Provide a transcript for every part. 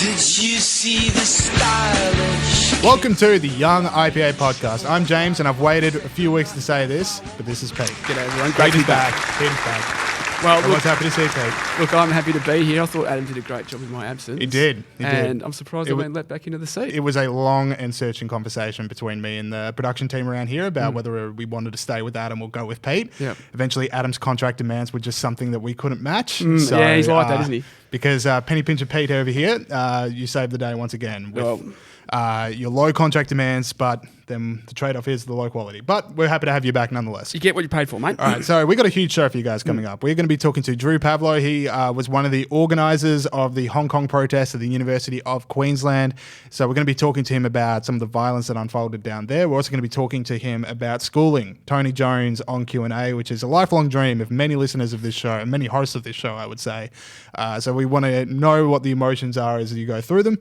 Did you see the stylish? Welcome to the Young IPA podcast. I'm James, and I've waited a few weeks to say this, but this is Pete. G'day everyone. Great to be Pete's back. Pete is back. Well, Everyone's happy to see Pete. look, I'm happy to be here. I thought Adam did a great job in my absence. He did. And I'm surprised I went let back into the seat. It was a long and searching conversation between me and the production team around here about whether we wanted to stay with Adam or go with Pete. Yep. Eventually, Adam's contract demands were just something that we couldn't match. Yeah, he's like that, isn't he? Because Penny Pincher Pete over here, you saved the day once again with your low contract demands, but then the trade-off is the low quality. But we're happy to have you back nonetheless. You get what you paid for, mate. All right, so we got a huge show for you guys coming up. We're going to be talking to Drew Pavlou. He was one of the organisers of the Hong Kong protests at the University of Queensland. So we're going to be talking to him about some of the violence that unfolded down there. We're also going to be talking to him about schooling. Tony Jones on Q&A, which is a lifelong dream of many listeners of this show and many hosts of this show, I would say. So we want to know what the emotions are as you go through them.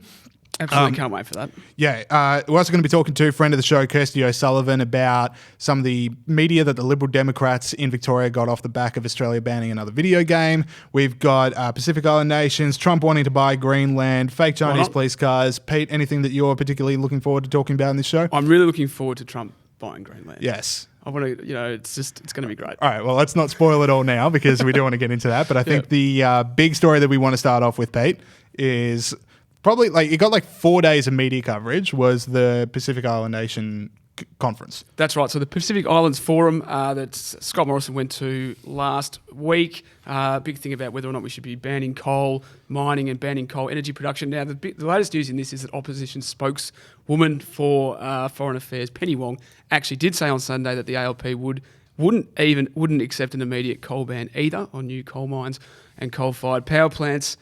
Absolutely can't wait for that. Yeah, we're also going to be talking to a friend of the show, Kirsty O'Sullivan, about some of the media that the Liberal Democrats in Victoria got off the back of Australia banning another video game. We've got Pacific Island nations, Trump wanting to buy Greenland, fake Chinese police cars. Pete, anything that you're particularly looking forward to talking about in this show? I'm really looking forward to Trump buying Greenland. Yes. I want to, it's going to be great. All right, well, let's not spoil it all now because we do want to get into that. But I think the big story that we want to start off with, Pete, is probably it got 4 days of media coverage was the Pacific Island Nation conference. That's right. So the Pacific Islands Forum that Scott Morrison went to last week, big thing about whether or not we should be banning coal mining and banning coal energy production. Now, the latest news in this is that opposition spokeswoman for Foreign Affairs, Penny Wong, actually did say on Sunday that the ALP wouldn't accept an immediate coal ban either on new coal mines and coal-fired power plants,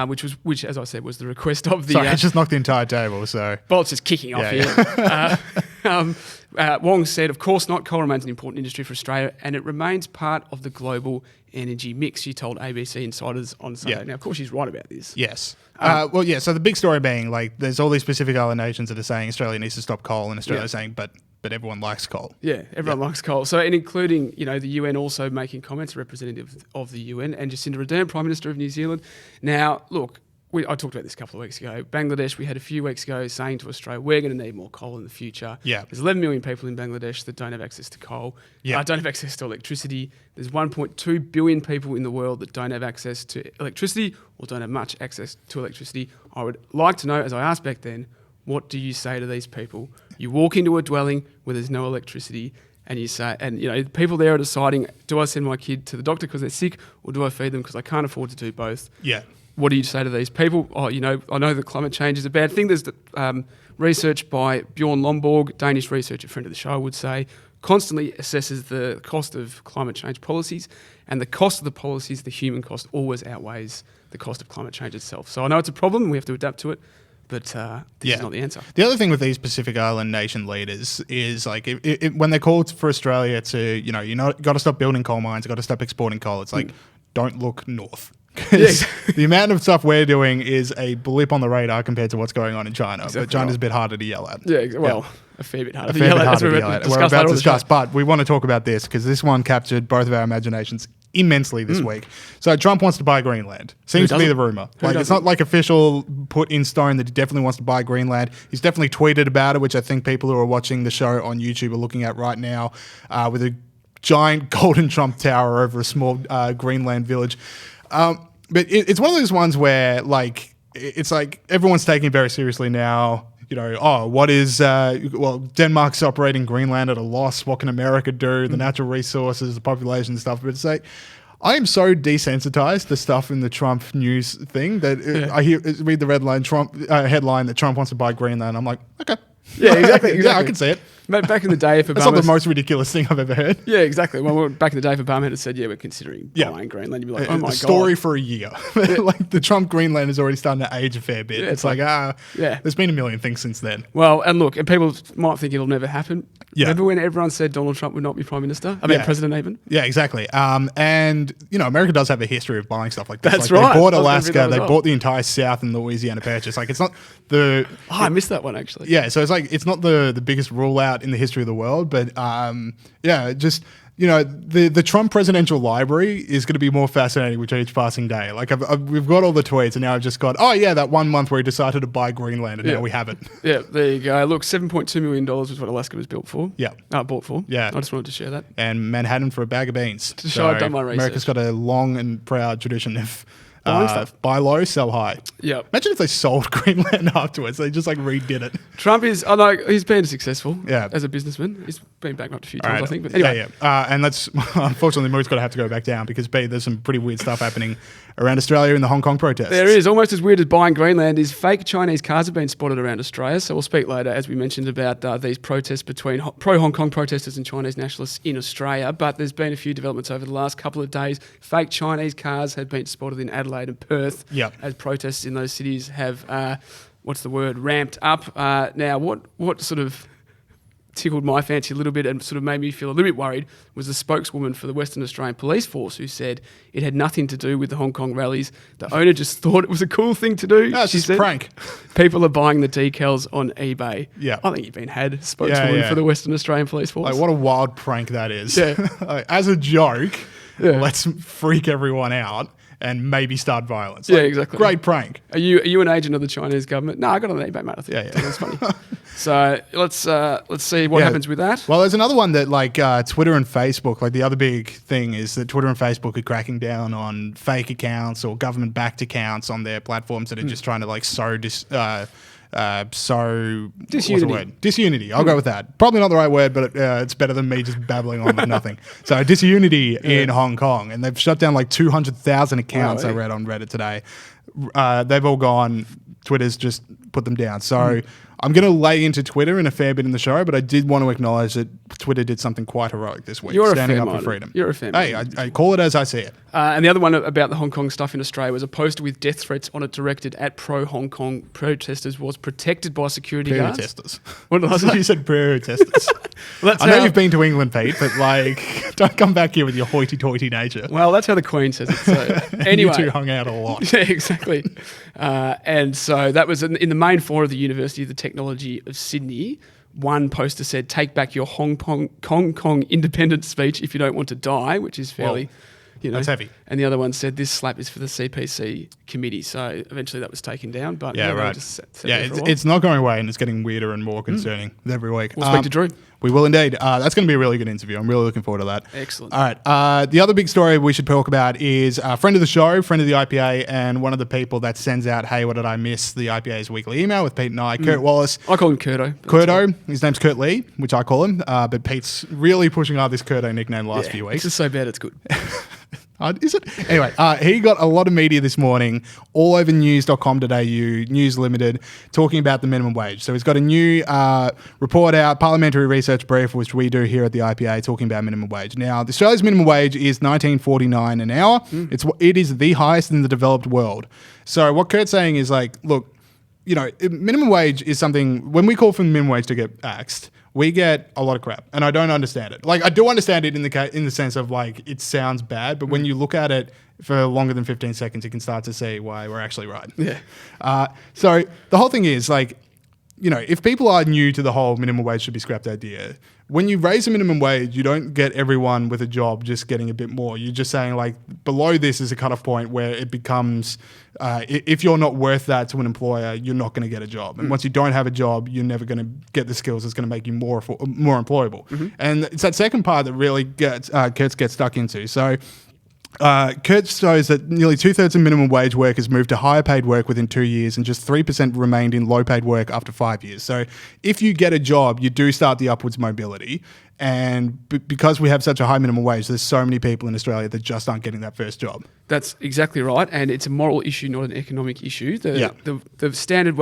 which, as I said, was the request of the... Sorry, I just knocked the entire table, so... Bolt's just kicking off here. Wong said, of course not, coal remains an important industry for Australia and it remains part of the global energy mix, she told ABC Insiders on Sunday. Yeah. Now, of course, she's right about this. Yes. So the big story being, there's all these Pacific Island nations that are saying Australia needs to stop coal, and Australia's saying, but everyone likes coal. Yeah, everyone likes coal. So, and including, the UN also making comments, a representative of the UN, and Jacinda Ardern, Prime Minister of New Zealand. Now, look, I talked about this a couple of weeks ago. Bangladesh, we had a few weeks ago saying to Australia, we're going to need more coal in the future. Yeah. There's 11 million people in Bangladesh that don't have access to coal, don't have access to electricity. There's 1.2 billion people in the world that don't have access to electricity or don't have much access to electricity. I would like to know, as I asked back then, what do you say to these people? You walk into a dwelling where there's no electricity and you say, people there are deciding, do I send my kid to the doctor because they're sick or do I feed them because I can't afford to do both? Yeah. What do you say to these people? I know that climate change is a bad thing. There's research by Bjorn Lomborg, Danish researcher, friend of the show, I would say, constantly assesses the cost of climate change policies, and the cost of the policies, the human cost, always outweighs the cost of climate change itself. So I know it's a problem, we have to adapt to it, but this is not the answer. The other thing with these Pacific Island nation leaders is when they call for Australia to, got to stop building coal mines, got to stop exporting coal, it's don't look north. Because the amount of stuff we're doing is a blip on the radar compared to what's going on in China. Exactly but China's a bit harder to yell at. Yeah, well, a fair bit harder to yell at. We're about to discuss, but we want to talk about this because this one captured both of our imaginations immensely this week. So Trump wants to buy Greenland. Seems to be the rumor. It's not official put in stone that he definitely wants to buy Greenland. He's definitely tweeted about it, which I think people who are watching the show on YouTube are looking at right now with a giant golden Trump tower over a small Greenland village. But it's one of those ones where it's everyone's taking it very seriously now. What is, Denmark's operating Greenland at a loss. What can America do? The natural resources, the population and stuff. But it's I am so desensitized to stuff in the Trump news thing that I read the headline that Trump wants to buy Greenland. I'm like, okay. Yeah, exactly. Yeah, I can see it. Back in the day, if Obama... That's not the most ridiculous thing I've ever heard. Yeah, exactly. Well, back in the day, if Obama had said, we're considering buying Greenland, you'd be like, oh my God. Story for a year. The Trump Greenland is already starting to age a fair bit. Yeah, it's there's been a million things since then. Well, and look, and people might think it'll never happen. Yeah. Remember when everyone said Donald Trump would not be Prime Minister? President even? Yeah, exactly. And, America does have a history of buying stuff like this. That's right. They bought Alaska. They bought the entire South and Louisiana Purchase. It's not the... I missed that one, actually. Yeah, so it's not the biggest rule out in the history of the world, but just you know, the Trump presidential library is going to be more fascinating with each passing day. Like, we've got all the tweets, and now I've just got, oh, yeah, that 1 month where he decided to buy Greenland, and now we have it. Yeah, there you go. Look, $7.2 million was what Alaska was built for. Yeah. Bought for. Yeah. I just wanted to share that. And Manhattan for a bag of beans. To show I've done my research. America's got a long and proud tradition of buy low, sell high. Yeah. Imagine if they sold Greenland afterwards. They just like redid it. Trump is, I know, he's been successful as a businessman. He's been bankrupt a few times, I think. But anyway. Yeah. And that's, unfortunately, Moo's going to have to go back down because B, there's some pretty weird stuff happening around Australia in the Hong Kong protests. There is. Almost as weird as buying Greenland is fake Chinese cars have been spotted around Australia. So we'll speak later, as we mentioned, about these protests between pro-Hong Kong protesters and Chinese nationalists in Australia. But there's been a few developments over the last couple of days. Fake Chinese cars have been spotted in Adelaide and Perth as protests in those cities have, ramped up. Now, what sort of tickled my fancy a little bit and sort of made me feel a little bit worried was the spokeswoman for the Western Australian Police Force, who said it had nothing to do with the Hong Kong rallies. The owner just thought it was a cool thing to do. No, it's just a prank. People are buying the decals on eBay. Yeah. I think you've been had, spokeswoman for the Western Australian Police Force. Like, what a wild prank that is. Yeah. Like, as a joke, let's freak everyone out and maybe start violence. Like, exactly. Great prank. Are you an agent of the Chinese government? No, I got it on eBay, mate. I think that's funny. So let's see what happens with that. Well, there's another one that Twitter and Facebook, like the other big thing is that Twitter and Facebook are cracking down on fake accounts or government-backed accounts on their platforms that are just trying to sow disunity. I'll go with that. Probably not the right word, but it's better than me just babbling on with nothing. So disunity in Hong Kong, and they've shut down like 200,000 accounts. I read on Reddit today. They've all gone. Twitter's just put them down. So I'm going to lay into Twitter in a fair bit in the show, but I did want to acknowledge that Twitter did something quite heroic this week, standing up for freedom. You're a fan. Hey, I call it as I see it. And the other one about the Hong Kong stuff in Australia was a poster with death threats on it directed at pro-Hong Kong protesters was protected by security guards. Protesters. What did I say? You said protesters. I know you've been to England, Pete, but don't come back here with your hoity-toity nature. Well, that's how the Queen says it. So anyway, you two hung out a lot. Yeah, exactly. And so that was in the main floor of the University of the Technology of Sydney. One poster said, "Take back your Hong Kong independence speech if you don't want to die," which is fairly, that's heavy. And the other one said, "This slap is for the CPC committee." So eventually that was taken down. But right. It's not going away, and it's getting weirder and more concerning every week. We'll speak to Drew. We will indeed. That's going to be a really good interview. I'm really looking forward to that. Excellent. All right. The other big story we should talk about is a friend of the show, friend of the IPA, and one of the people that sends out, "Hey, what did I miss?" the IPA's weekly email with Pete and I, Kurt Wallace. I call him Kurto. Kurto. His name's Kurt Lee, which I call him. But Pete's really pushing hard this Kurto nickname the last few weeks. This is so bad, it's good. Is it? Anyway, he got a lot of media this morning, all over news.com.au, News Limited, talking about the minimum wage. So he's got a new report out, Parliamentary Research Brief, which we do here at the IPA, talking about minimum wage. Now, Australia's minimum wage is $19.49 an hour. It is the highest in the developed world. So what Kurt's saying is look, minimum wage is something, when we call for the minimum wage to get axed, we get a lot of crap, and I don't understand it. I do understand it in the sense of it sounds bad, but when you look at it for longer than 15 seconds, you can start to see why we're actually right. Yeah. So the whole thing is if people are new to the whole minimum wage should be scrapped idea, when you raise the minimum wage, you don't get everyone with a job just getting a bit more. You're just saying below this is a cutoff point where it becomes, if you're not worth that to an employer, you're not going to get a job. And once you don't have a job, you're never going to get the skills that's going to make you more employable. And it's that second part that really Kurtz gets stuck into. So Kurt shows that nearly 2/3 of minimum wage workers moved to higher paid work within 2 years, and just 3% remained in low paid work after 5 years. So if you get a job, you do start the upwards mobility. And because we have such a high minimum wage, there's so many people in Australia that just aren't getting that first job. That's exactly right, and it's a moral issue, not an economic issue. The standard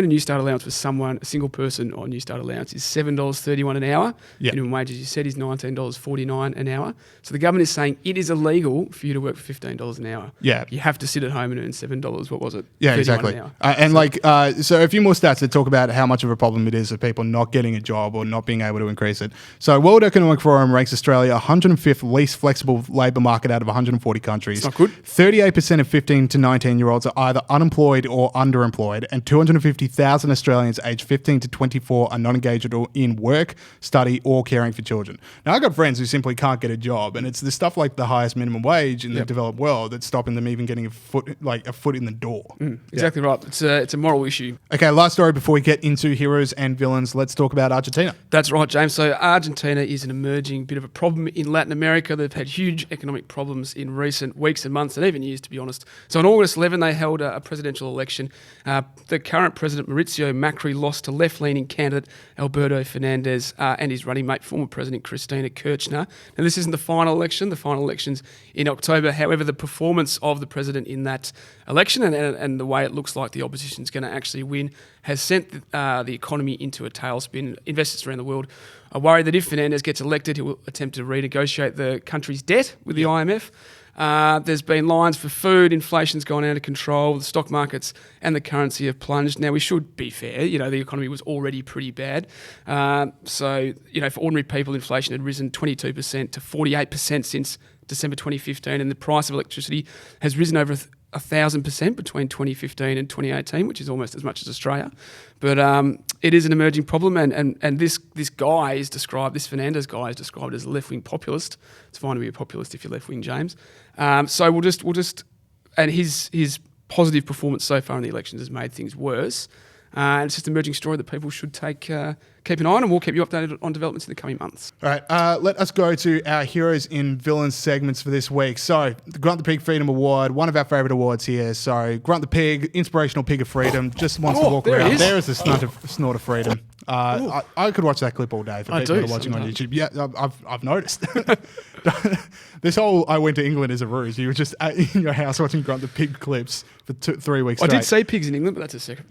New Start allowance for a single person on New Start allowance is $7.31 an hour. Minimum wage, as you said, is $19.49 an hour. So the government is saying it is illegal for you to work for $15 an hour. Yeah, you have to sit at home and earn $7. What was it? Yeah, exactly. An hour. So a few more stats that talk about how much of a problem it is of people not getting a job or not being able to increase it. So World Economic Forum ranks Australia 105th least flexible labour market out of 140 countries. It's not good. 38% of 15 to 19-year-olds are either unemployed or underemployed, and 250,000 Australians aged 15 to 24 are not engaged in work, study, or caring for children. Now, I've got friends who simply can't get a job, and it's the stuff like the highest minimum wage in the developed world that's stopping them even getting a foot in the door. Exactly right. It's a moral issue. Okay, last story before we get into heroes and villains. Let's talk about Argentina. That's right, James. So Argentina is an emerging bit of a problem in Latin America. They've had huge economic problems in recent weeks and months and even years, to be honest. So on August 11, they held a presidential election. The current president, Mauricio Macri, lost to left-leaning candidate Alberto Fernandez and his running mate, former President Cristina Kirchner. Now, this isn't the final election. The final election's in October. However, the performance of the president in that election and the way it looks like the opposition's going to actually win has sent the economy into a tailspin. Investors around the world are worried that if Fernandez gets elected, he will attempt to renegotiate the country's debt with the IMF. There's been lines for food, inflation's gone out of control, the stock markets and the currency have plunged. Now, we should be fair, the economy was already pretty bad. So, for ordinary people, inflation had risen 22% to 48% since December 2015, and the price of electricity has risen over 1,000% between 2015 and 2018, which is almost as much as Australia. But it is an emerging problem, and this guy is described, this Fernandez guy is described as a left-wing populist. It's fine to be a populist if you're left-wing, James. So we'll just, and his positive performance so far in the elections has made things worse. And it's just an emerging story that people should keep an eye on, and we'll keep you updated on developments in the coming months. All right, let us go to our heroes and villains segments for this week. So, the Grunt the Pig Freedom Award, one of our favourite awards here. So, Grunt the Pig, inspirational pig of freedom, just wants to walk around. There is the snort of freedom. I could watch that clip all day for people that are watching on YouTube. Yeah, I've noticed. This whole I went to England is a ruse. You were just in your house watching Grunt the Pig clips for 3 weeks straight. I did say pigs in England, but that's a second.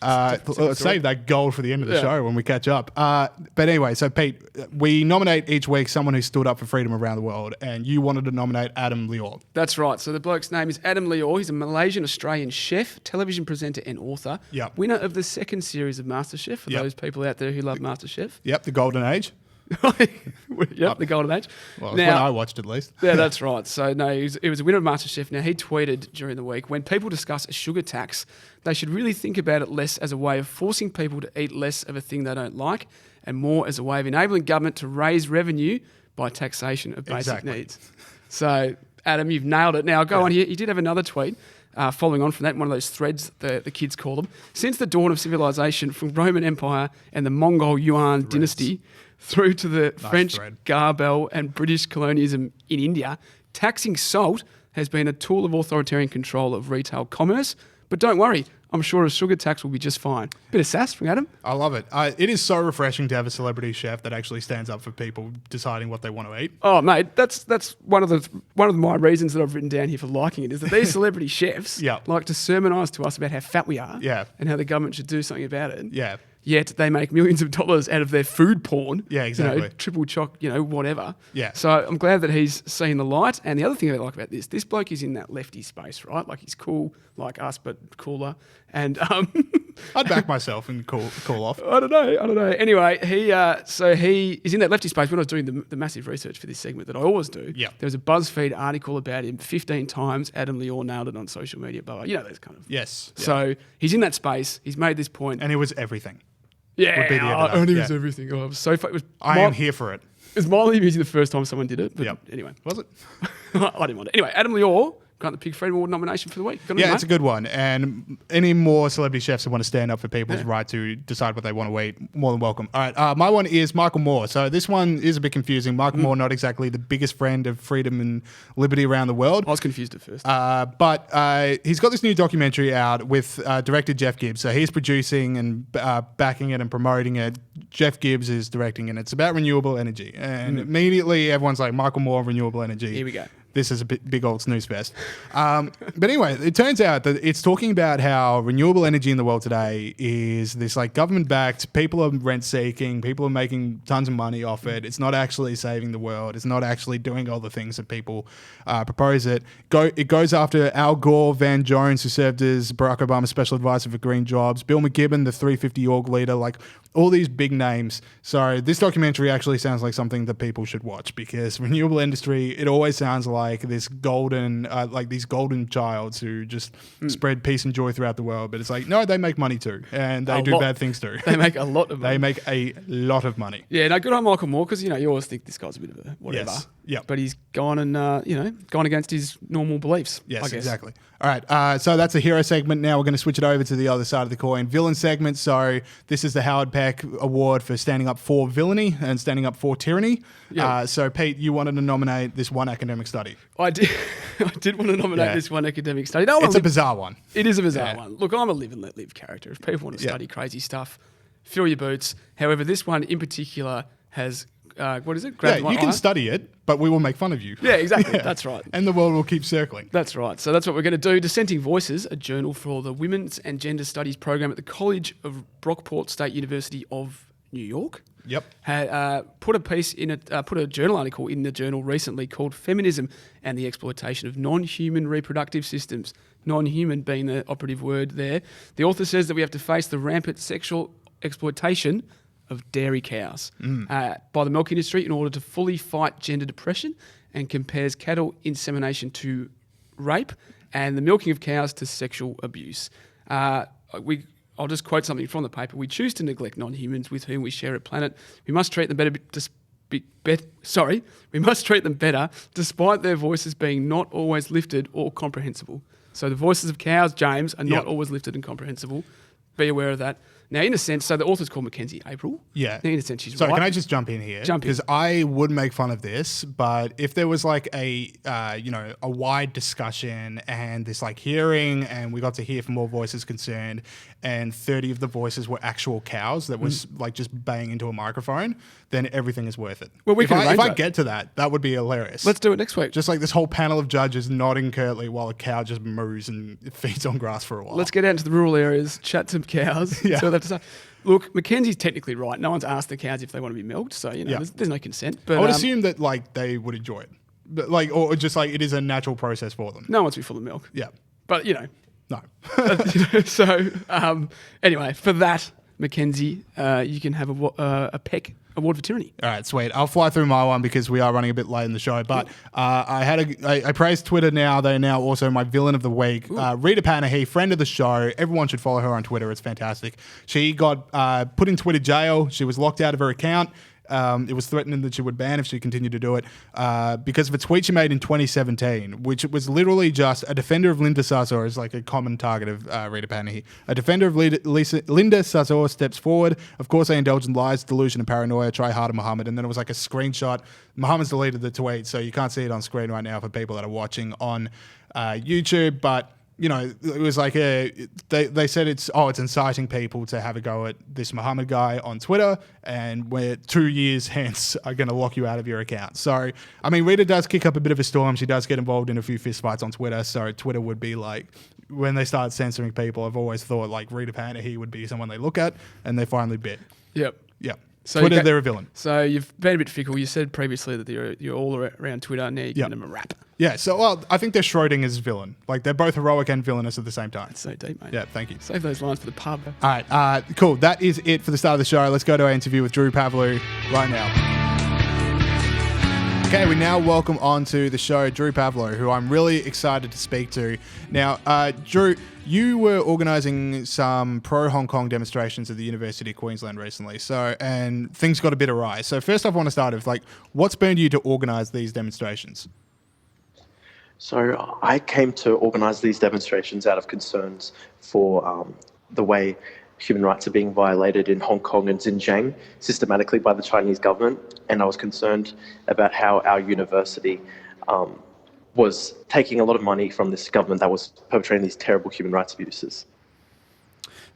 Let's save that gold for the end of the show when we catch up. But anyway, so Pete, we nominate each week someone who stood up for freedom around the world, and you wanted to nominate Adam Lior. That's right. So the bloke's name is Adam Lior. He's a Malaysian-Australian chef, television presenter and author. Yep. Winner of the second series of MasterChef, for those people out there who love MasterChef. Yep, the golden age. The golden age. Well, when I watched at least. Yeah, that's right. So, no, he was a winner of MasterChef. Now, he tweeted during the week, when people discuss a sugar tax, they should really think about it less as a way of forcing people to eat less of a thing they don't like and more as a way of enabling government to raise revenue by taxation of basic needs. So, Adam, you've nailed it. Now, go on here. He did have another tweet. Following on from that, one of those threads the kids call them. Since the dawn of civilization, from Roman Empire and the Mongol Yuan dynasty through to the French Garbel and British colonialism in India, taxing salt has been a tool of authoritarian control of retail commerce. But don't worry, I'm sure a sugar tax will be just fine. Bit of sass from Adam. I love it. It is so refreshing to have a celebrity chef that actually stands up for people deciding what they want to eat. Oh, mate, that's one of my reasons that I've written down here for liking it is that these celebrity chefs like to sermonise to us about how fat we are and how the government should do something about it. Yeah. Yet they make millions of dollars out of their food porn. Yeah, exactly. Triple choc, whatever. Yeah. So I'm glad that he's seen the light. And the other thing I like about this bloke is in that lefty space, right? Like he's cool, like us, but cooler. And I'd back myself and cool off. I don't know. Anyway, he is in that lefty space. When I was doing the massive research for this segment that I always do, there was a BuzzFeed article about him 15 times. Adam Lior nailed it on social media, blah, blah. Those kind of. Yes. So he's in that space. He's made this point. And it was everything. Yeah, and it was everything. Oh, it was so fun. I am here for it. It was mildly amusing the first time someone did it. But anyway. Was it? I didn't want it. Anyway, Adam Lior got the Pig Freedom Award nomination for the week. It's a good one. And any more celebrity chefs that want to stand up for people's right to decide what they want to eat, more than welcome. All right, my one is Michael Moore. So this one is a bit confusing. Michael Moore, not exactly the biggest friend of freedom and liberty around the world. I was confused at first. But he's got this new documentary out with director Jeff Gibbs. So he's producing and backing it and promoting it. Jeff Gibbs is directing it. It's about renewable energy. And immediately everyone's like, Michael Moore, renewable energy. Here we go. this is a big old snooze fest. But anyway, it turns out that it's talking about how renewable energy in the world today is this like government-backed, people are rent-seeking, people are making tons of money off it. It's not actually saving the world. It's not actually doing all the things that people propose it. It goes after Al Gore, Van Jones, who served as Barack Obama's special advisor for green jobs, Bill McKibben, the 350 org leader, like all these big names. So this documentary actually sounds like something that people should watch, because renewable industry, it always sounds like this golden, like these golden childs who just spread peace and joy throughout the world. But it's like, no, they make money too, and they do bad things too. They make a lot of money. They make a lot of money. Yeah, no, good on Michael Moore, because, you always think this guy's a bit of a whatever. Yes. Yep. But he's gone and, gone against his normal beliefs. Yes, I guess. Exactly. All right, so that's a hero segment. Now we're going to switch it over to the other side of the coin, villain segment. So this is the Howard Peck Award for standing up for villainy and standing up for tyranny. Yeah. So Pete, you wanted to nominate this one academic study. I did. I did want to nominate this one academic study. No, it's a bizarre one. It is a bizarre one. Look, I'm a live and let live character. If people want to study crazy stuff, fill your boots. However, this one in particular has, what is it? You can study it, but we will make fun of you. Yeah, exactly. That's right. And the world will keep circling. That's right. So that's what we're going to do. Dissenting Voices, a journal for the Women's and Gender Studies program at the College of Brockport State University of New York. Yep. Had put a journal article in the journal recently called Feminism and the Exploitation of Non-Human Reproductive Systems. Non-human being the operative word there. The author says that we have to face the rampant sexual exploitation of dairy cows by the milk industry in order to fully fight gender depression, and compares cattle insemination to rape and the milking of cows to sexual abuse. I'll just quote something from the paper. We choose to neglect non-humans with whom we share a planet. We must treat them better. We must treat them better, despite their voices being not always lifted or comprehensible. So the voices of cows, James, are not always lifted and comprehensible. Be aware of that. Now, in a sense, so the author's called Mackenzie April. Yeah. Now, in a sense, she's Sorry, right. can I just jump in here? Jump in. Because I would make fun of this, but if there was like a wide discussion and this like hearing, and we got to hear from all voices concerned, and 30 of the voices were actual cows that was like just baying into a microphone, then everything is worth it. Well, if I get to that would be hilarious. Let's do it next week. Just like this whole panel of judges nodding curtly while a cow just moos and feeds on grass for a while. Let's get out into the rural areas, chat to cows, see what they have to say. Look, Mackenzie's technically right. No one's asked the cows if they want to be milked, so there's no consent. But I would assume that like they would enjoy it, but like, or just like it is a natural process for them. No one wants to be full of milk. Yeah, but no. So anyway, for that, Mackenzie, you can have a Peck Award for Tyranny. All right, sweet. I'll fly through my one because we are running a bit late in the show. But I praised Twitter now. They're now also my villain of the week. Rita Panahi, friend of the show. Everyone should follow her on Twitter. It's fantastic. She got put in Twitter jail. She was locked out of her account. It was threatening that she would ban if she continued to do it because of a tweet she made in 2017, which was literally just a defender of Linda Sarsour is like a common target of Rita Panahi. A defender of Linda Sarsour steps forward. Of course, they indulge in lies, delusion, and paranoia. Try harder, Muhammad. And then it was like a screenshot. Muhammad's deleted the tweet, so you can't see it on screen right now for people that are watching on YouTube, but it was like they said it's inciting people to have a go at this Muhammad guy on Twitter, and we're 2 years hence are going to lock you out of your account. So, I mean, Rita does kick up a bit of a storm. She does get involved in a few fistfights on Twitter. So Twitter would be like, when they start censoring people, I've always thought like Rita Panahi would be someone they look at, and they finally bit. Yep. So Twitter, they're a villain. So you've been a bit fickle. You said previously that you're all around Twitter. Now you're giving them a rap. Yeah, so I think they're Schrodinger's villain. Like, they're both heroic and villainous at the same time. That's so deep, mate. Yeah, thank you. Save those lines for the pub. All right, cool. That is it for the start of the show. Let's go to our interview with Drew Pavlou right now. Okay, we now welcome on to the show Drew Pavlou, who I'm really excited to speak to. Now, Drew, you were organising some pro-Hong Kong demonstrations at the University of Queensland recently, and things got a bit awry. So first off, I want to start with, what spurred you to organise these demonstrations? So I came to organise these demonstrations out of concerns for the way human rights are being violated in Hong Kong and Xinjiang systematically by the Chinese government, and I was concerned about how our university was taking a lot of money from this government that was perpetrating these terrible human rights abuses.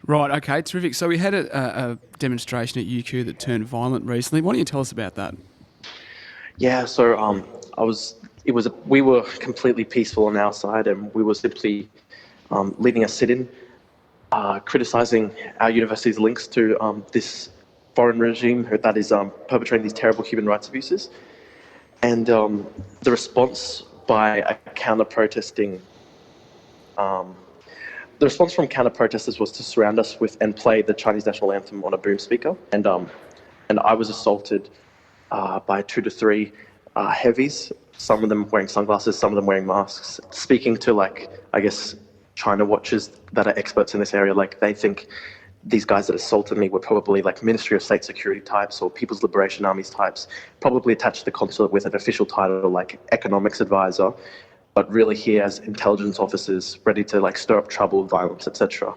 Right, okay, terrific. So we had a demonstration at UQ that turned violent recently. Why don't you tell us about that? Yeah, so I was we were completely peaceful on our side, and we were simply leading a sit-in, criticising our university's links to this foreign regime that is perpetrating these terrible human rights abuses. And the response by a counter-protesting, the response from counter-protesters was to surround us with and play the Chinese national anthem on a boom speaker. And I was assaulted by 2 to 3 heavies, some of them wearing sunglasses, some of them wearing masks, speaking to, like, I guess, China watchers that are experts in this area. Like, they think these guys that assaulted me were probably like Ministry of State Security types or People's Liberation Armies types, probably attached to the consulate with an official title like economics advisor, but really here as intelligence officers ready to like stir up trouble, violence, etc.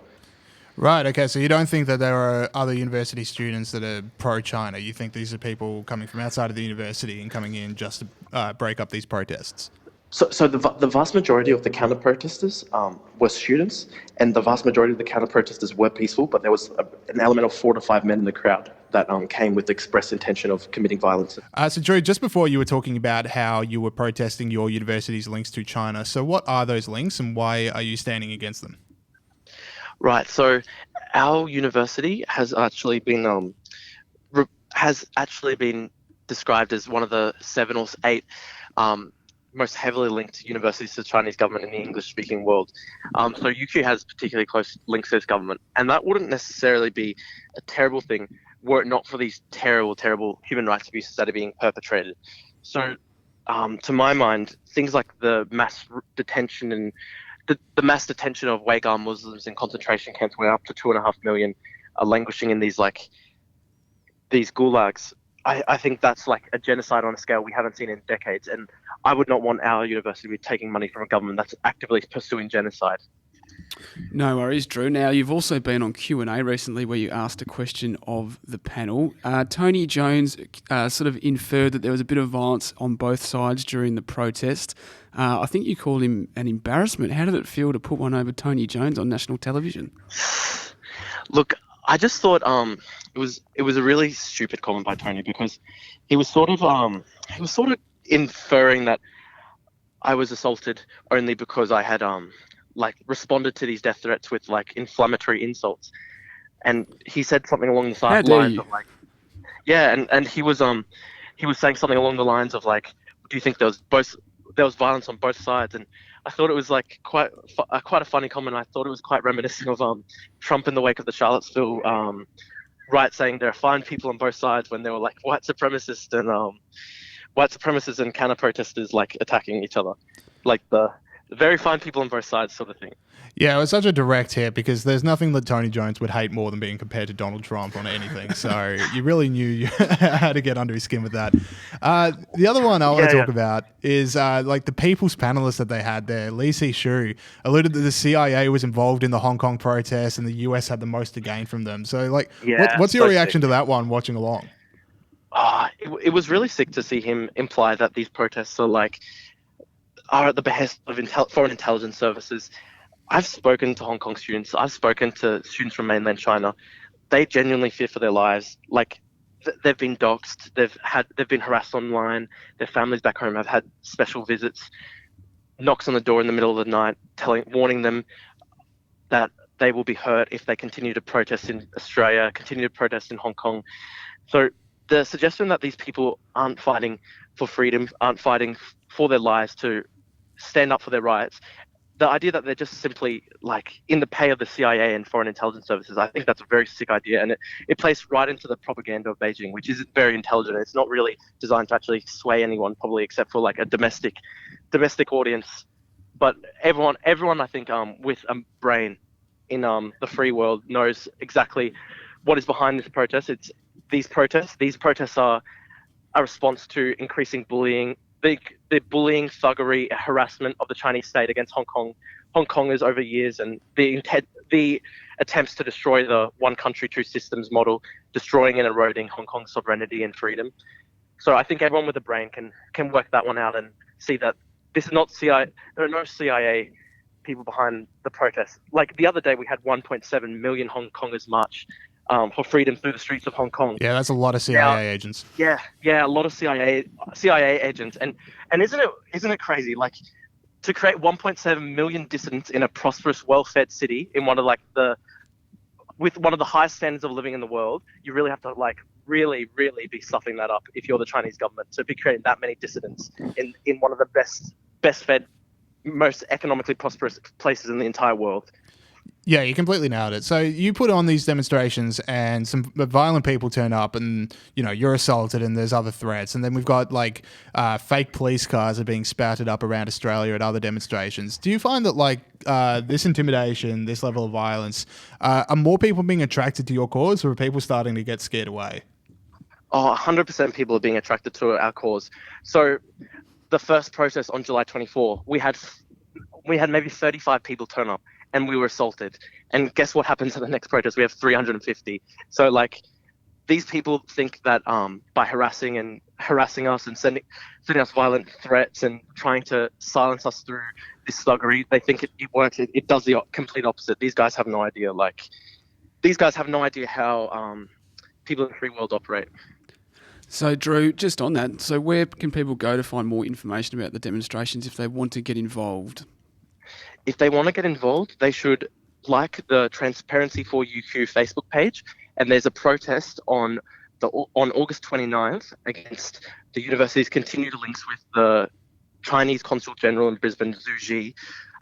Right, okay, so you don't think that there are other university students that are pro-China? You think these are people coming from outside of the university and coming in just to break up these protests? So the vast majority of the counter-protesters were students, and the vast majority of the counter-protesters were peaceful, but there was an element of 4 to 5 men in the crowd that came with the express intention of committing violence. So Drew, just before you were talking about how you were protesting your university's links to China, so what are those links and why are you standing against them? Right, so our university has actually been described as one of the 7 or 8 most heavily linked universities to the Chinese government in the English-speaking world. So UQ has particularly close links to this government, and that wouldn't necessarily be a terrible thing were it not for these terrible, terrible human rights abuses that are being perpetrated. So, to my mind, things like the mass detention and the mass detention of Uyghur Muslims in concentration camps, where up to 2.5 million are languishing in these gulags. I think that's like a genocide on a scale we haven't seen in decades, and I would not want our university to be taking money from a government that's actively pursuing genocide. No worries, Drew. Now, you've also been on Q&A recently where you asked a question of the panel. Tony Jones sort of inferred that there was a bit of violence on both sides during the protest. I think you called him an embarrassment. How did it feel to put one over Tony Jones on national television? Look, I just thought it was a really stupid comment by Tony, because he was sort of inferring that I was assaulted only because I had responded to these death threats with like inflammatory insults, and he said something along the lines of like, yeah, and he was saying something along the lines of like, do you think there was violence on both sides? And I thought it was like quite a funny comment. I thought it was quite reminiscent of Trump in the wake of the Charlottesville riot, saying there are fine people on both sides, when there were like white supremacists and counter protesters like attacking each other, like the very fine people on both sides sort of thing. Yeah, it was such a direct hit, because there's nothing that Tony Jones would hate more than being compared to Donald Trump on anything. So you really knew how to get under his skin with that. The other one I want to talk about is like the People's panelists that they had there. Lee Si-Shu alluded that the CIA was involved in the Hong Kong protests and the US had the most to gain from them. So like, what's your reaction to that one watching along? It was really sick to see him imply that these protests are at the behest of foreign intelligence services. I've spoken to Hong Kong students. I've spoken to students from mainland China. They genuinely fear for their lives. Like, they've been doxxed. They've been harassed online. Their families back home have had special visits, knocks on the door in the middle of the night, warning them that they will be hurt if they continue to protest in Australia, continue to protest in Hong Kong. So the suggestion that these people aren't fighting for freedom, aren't fighting for their lives to stand up for their rights, the idea that they're just simply like in the pay of the CIA and foreign intelligence services, I think that's a very sick idea, and it plays right into the propaganda of Beijing, which isn't very intelligent. It's not really designed to actually sway anyone, probably, except for like a domestic audience. But everyone I think with a brain in the free world knows exactly what is behind this protest. It's these protests are a response to increasing bullying, the bullying, thuggery, harassment of the Chinese state against Hong Kongers over years, and the attempts to destroy the one country, two systems model, destroying and eroding Hong Kong's sovereignty and freedom. So I think everyone with a brain can work that one out and see that this is not CIA. There are no CIA people behind the protests. Like the other day, we had 1.7 million Hong Kongers march for freedom through the streets of Hong Kong. Yeah, that's a lot of CIA agents. Yeah, a lot of CIA agents, and isn't it crazy? Like, to create 1.7 million dissidents in a prosperous, well-fed city in with one of the highest standards of living in the world, you really have to really be stuffing that up if you're the Chinese government to be creating that many dissidents in one of the best fed, most economically prosperous places in the entire world. Yeah, you completely nailed it. So you put on these demonstrations and some violent people turn up and, you're assaulted and there's other threats. And then we've got fake police cars are being spouted up around Australia at other demonstrations. Do you find that this intimidation, this level of violence, are more people being attracted to your cause, or are people starting to get scared away? Oh, 100% people are being attracted to our cause. So the first protest on July 24, we had maybe 35 people turn up. And we were assaulted. And guess what happens at the next protest? We have 350. So these people think that by harassing us and sending us violent threats and trying to silence us through this sluggery, they think it works. It does the complete opposite. These guys have no idea. These guys have no idea how people in the free world operate. So, Drew, just on that, so where can people go to find more information about the demonstrations if they want to get involved? If they want to get involved, they should like the Transparency for UQ Facebook page. And there's a protest on August 29th against the university's continued links with the Chinese Consul General in Brisbane, Zhu Ji,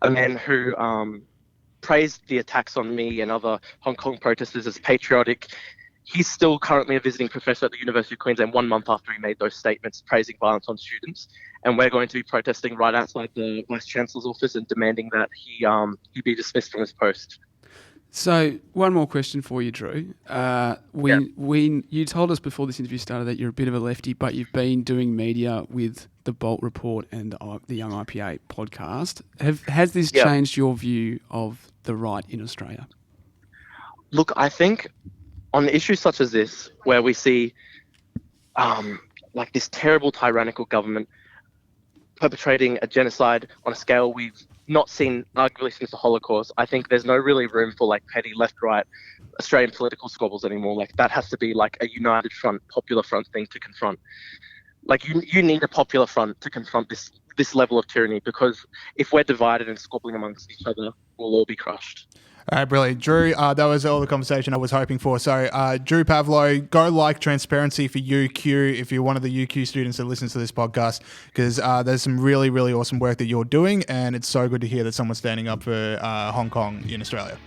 a man who praised the attacks on me and other Hong Kong protesters as patriotic. He's still currently a visiting professor at the University of Queensland 1 month after he made those statements praising violence on students. And we're going to be protesting right outside the Vice-Chancellor's office and demanding that he be dismissed from his post. So, one more question for you, Drew. You told us before this interview started that you're a bit of a lefty, but you've been doing media with the Bolt Report and the Young IPA podcast. Has this changed your view of the right in Australia? Look, I think on issues such as this, where we see this terrible tyrannical government perpetrating a genocide on a scale we've not seen arguably since the Holocaust, I think there's no really room for petty left-right Australian political squabbles anymore. That has to be a united front, popular front thing to confront. You need a popular front to confront this level of tyranny, because if we're divided and squabbling amongst each other, we'll all be crushed. All right, brilliant. Drew, that was all the conversation I was hoping for. So, Drew Pavlou, go like Transparency for UQ if you're one of the UQ students that listens to this podcast, because there's some really, really awesome work that you're doing, and it's so good to hear that someone's standing up for Hong Kong in Australia.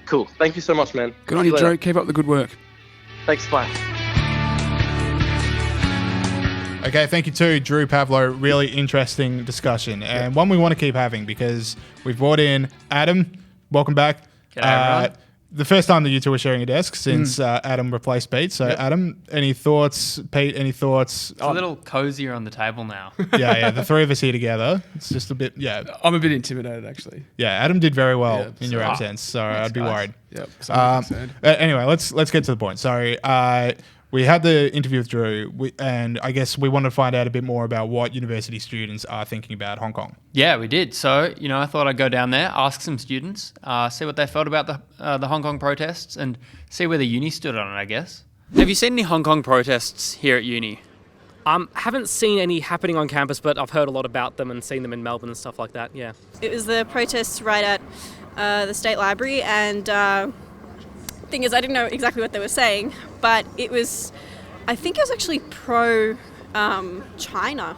Cool. Thank you so much, man. Good on you, Drew. Keep up the good work. Thanks, bye. Okay, thank you too, Drew Pavlou. Really interesting discussion, and one we want to keep having, because we've brought in Adam. Welcome back. G'day, everyone. The first time that you two are sharing a desk since Adam replaced Pete. So, Adam, any thoughts? Pete, any thoughts? It's a little cozier on the table now. Yeah, the three of us here together. It's just a bit, I'm a bit intimidated, actually. Yeah, Adam did very well in your absence, so I'd be worried. Yep. Anyway, let's get to the point. So, we had the interview with Drew, and I guess we wanted to find out a bit more about what university students are thinking about Hong Kong. Yeah, we did. So, I thought I'd go down there, ask some students, see what they felt about the Hong Kong protests, and see where the uni stood on it, I guess. Have you seen any Hong Kong protests here at uni? Haven't seen any happening on campus, but I've heard a lot about them and seen them in Melbourne and stuff like that, yeah. It was the protests right at the State Library, and thing is, I didn't know exactly what they were saying, but I think it was actually pro China,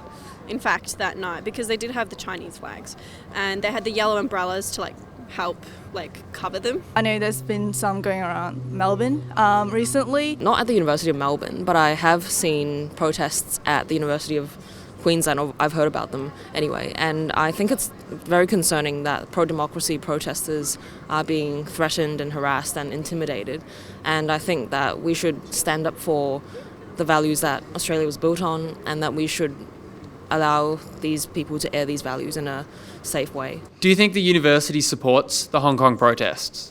in fact, that night, because they did have the Chinese flags, and they had the yellow umbrellas to help cover them. I know there's been some going around Melbourne recently. Not at the University of Melbourne, but I have seen protests at the University of Queensland, or I've heard about them anyway, and I think it's very concerning that pro-democracy protesters are being threatened and harassed and intimidated, and I think that we should stand up for the values that Australia was built on, and that we should allow these people to air these values in a safe way. Do you think the university supports the Hong Kong protests?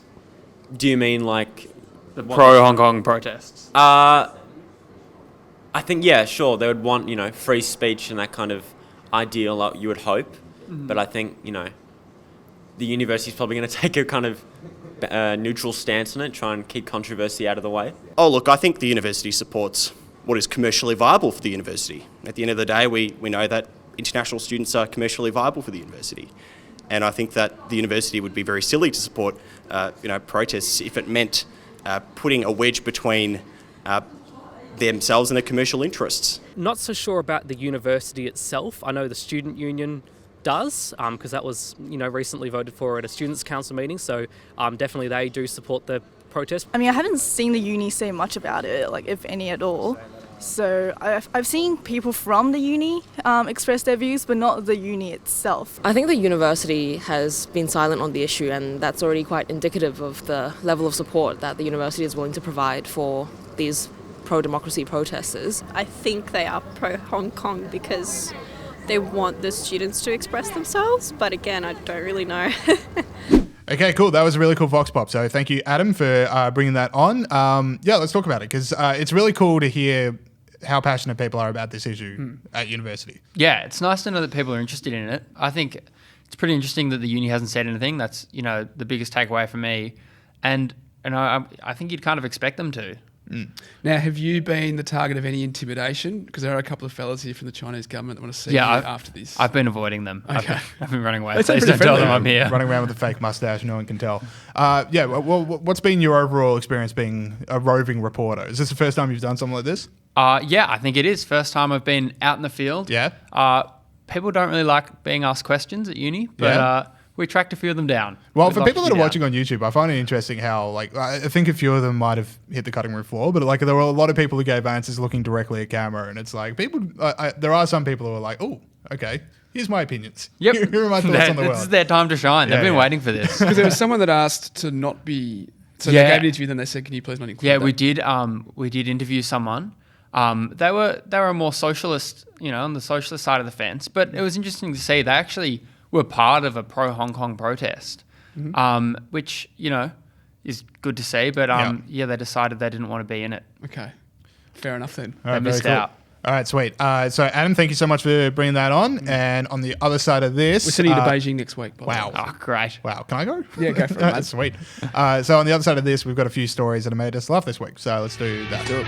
Do you mean the pro-Hong Kong protests? I think, yeah, sure, they would want, free speech and that kind of ideal, you would hope. Mm-hmm. But I think, the university's probably going to take a kind of neutral stance on it, try and keep controversy out of the way? Oh, look, I think the university supports what is commercially viable for the university. At the end of the day, we know that international students are commercially viable for the university. And I think that the university would be very silly to support, protests if it meant putting a wedge between themselves and their commercial interests. Not so sure about the university itself. I know the student union does, because that was, recently voted for at a students' council meeting. So definitely they do support the protest. I mean, I haven't seen the uni say much about it, like if any at all. So I've seen people from the uni express their views, but not the uni itself. I think the university has been silent on the issue, and that's already quite indicative of the level of support that the university is willing to provide for these pro-democracy protesters. I think they are pro-Hong Kong because they want the students to express themselves, but again, I don't really know. Okay, cool. That was a really cool Vox Pop. So thank you, Adam, for bringing that on. Let's talk about it, because it's really cool to hear how passionate people are about this issue at university. Yeah, it's nice to know that people are interested in it. I think it's pretty interesting that the uni hasn't said anything. That's, the biggest takeaway for me. And I think you'd kind of expect them to. Now, have you been the target of any intimidation? Because there are a couple of fellas here from the Chinese government that want to see you after this. I've been avoiding them. Okay. I've been running away. Please don't tell them I'm here. Running around with a fake mustache, no one can tell. What's been your overall experience being a roving reporter? Is this the first time you've done something like this? Yeah, I think it is. First time I've been out in the field. Yeah. People don't really like being asked questions at uni, but we tracked a few of them down. Well, for people that are watching on YouTube, I find it interesting how, I think a few of them might have hit the cutting room floor, but there were a lot of people who gave answers looking directly at camera, and it's like there are some people who are like, oh, okay, here's my opinions. Yep. Here are my thoughts on the world. This is their time to shine. They've been waiting for this. Because there was someone that asked to not be. So they gave an interview, then they said, "Can you please not include?" Yeah, that? we did interview someone. They were more socialist, on the socialist side of the fence, but it was interesting to see they actually were part of a pro-Hong Kong protest, which, is good to see. But, they decided they didn't want to be in it. Okay. Fair enough then. All right, they missed out. All right, sweet. So, Adam, thank you so much for bringing that on. And on the other side of this... We're sending you to Beijing next week. Wow. Oh, great. Wow. Can I go? Yeah, go for it, mate. Sweet. So, on the other side of this, we've got a few stories that have made us laugh this week. So, let's do that. Do it.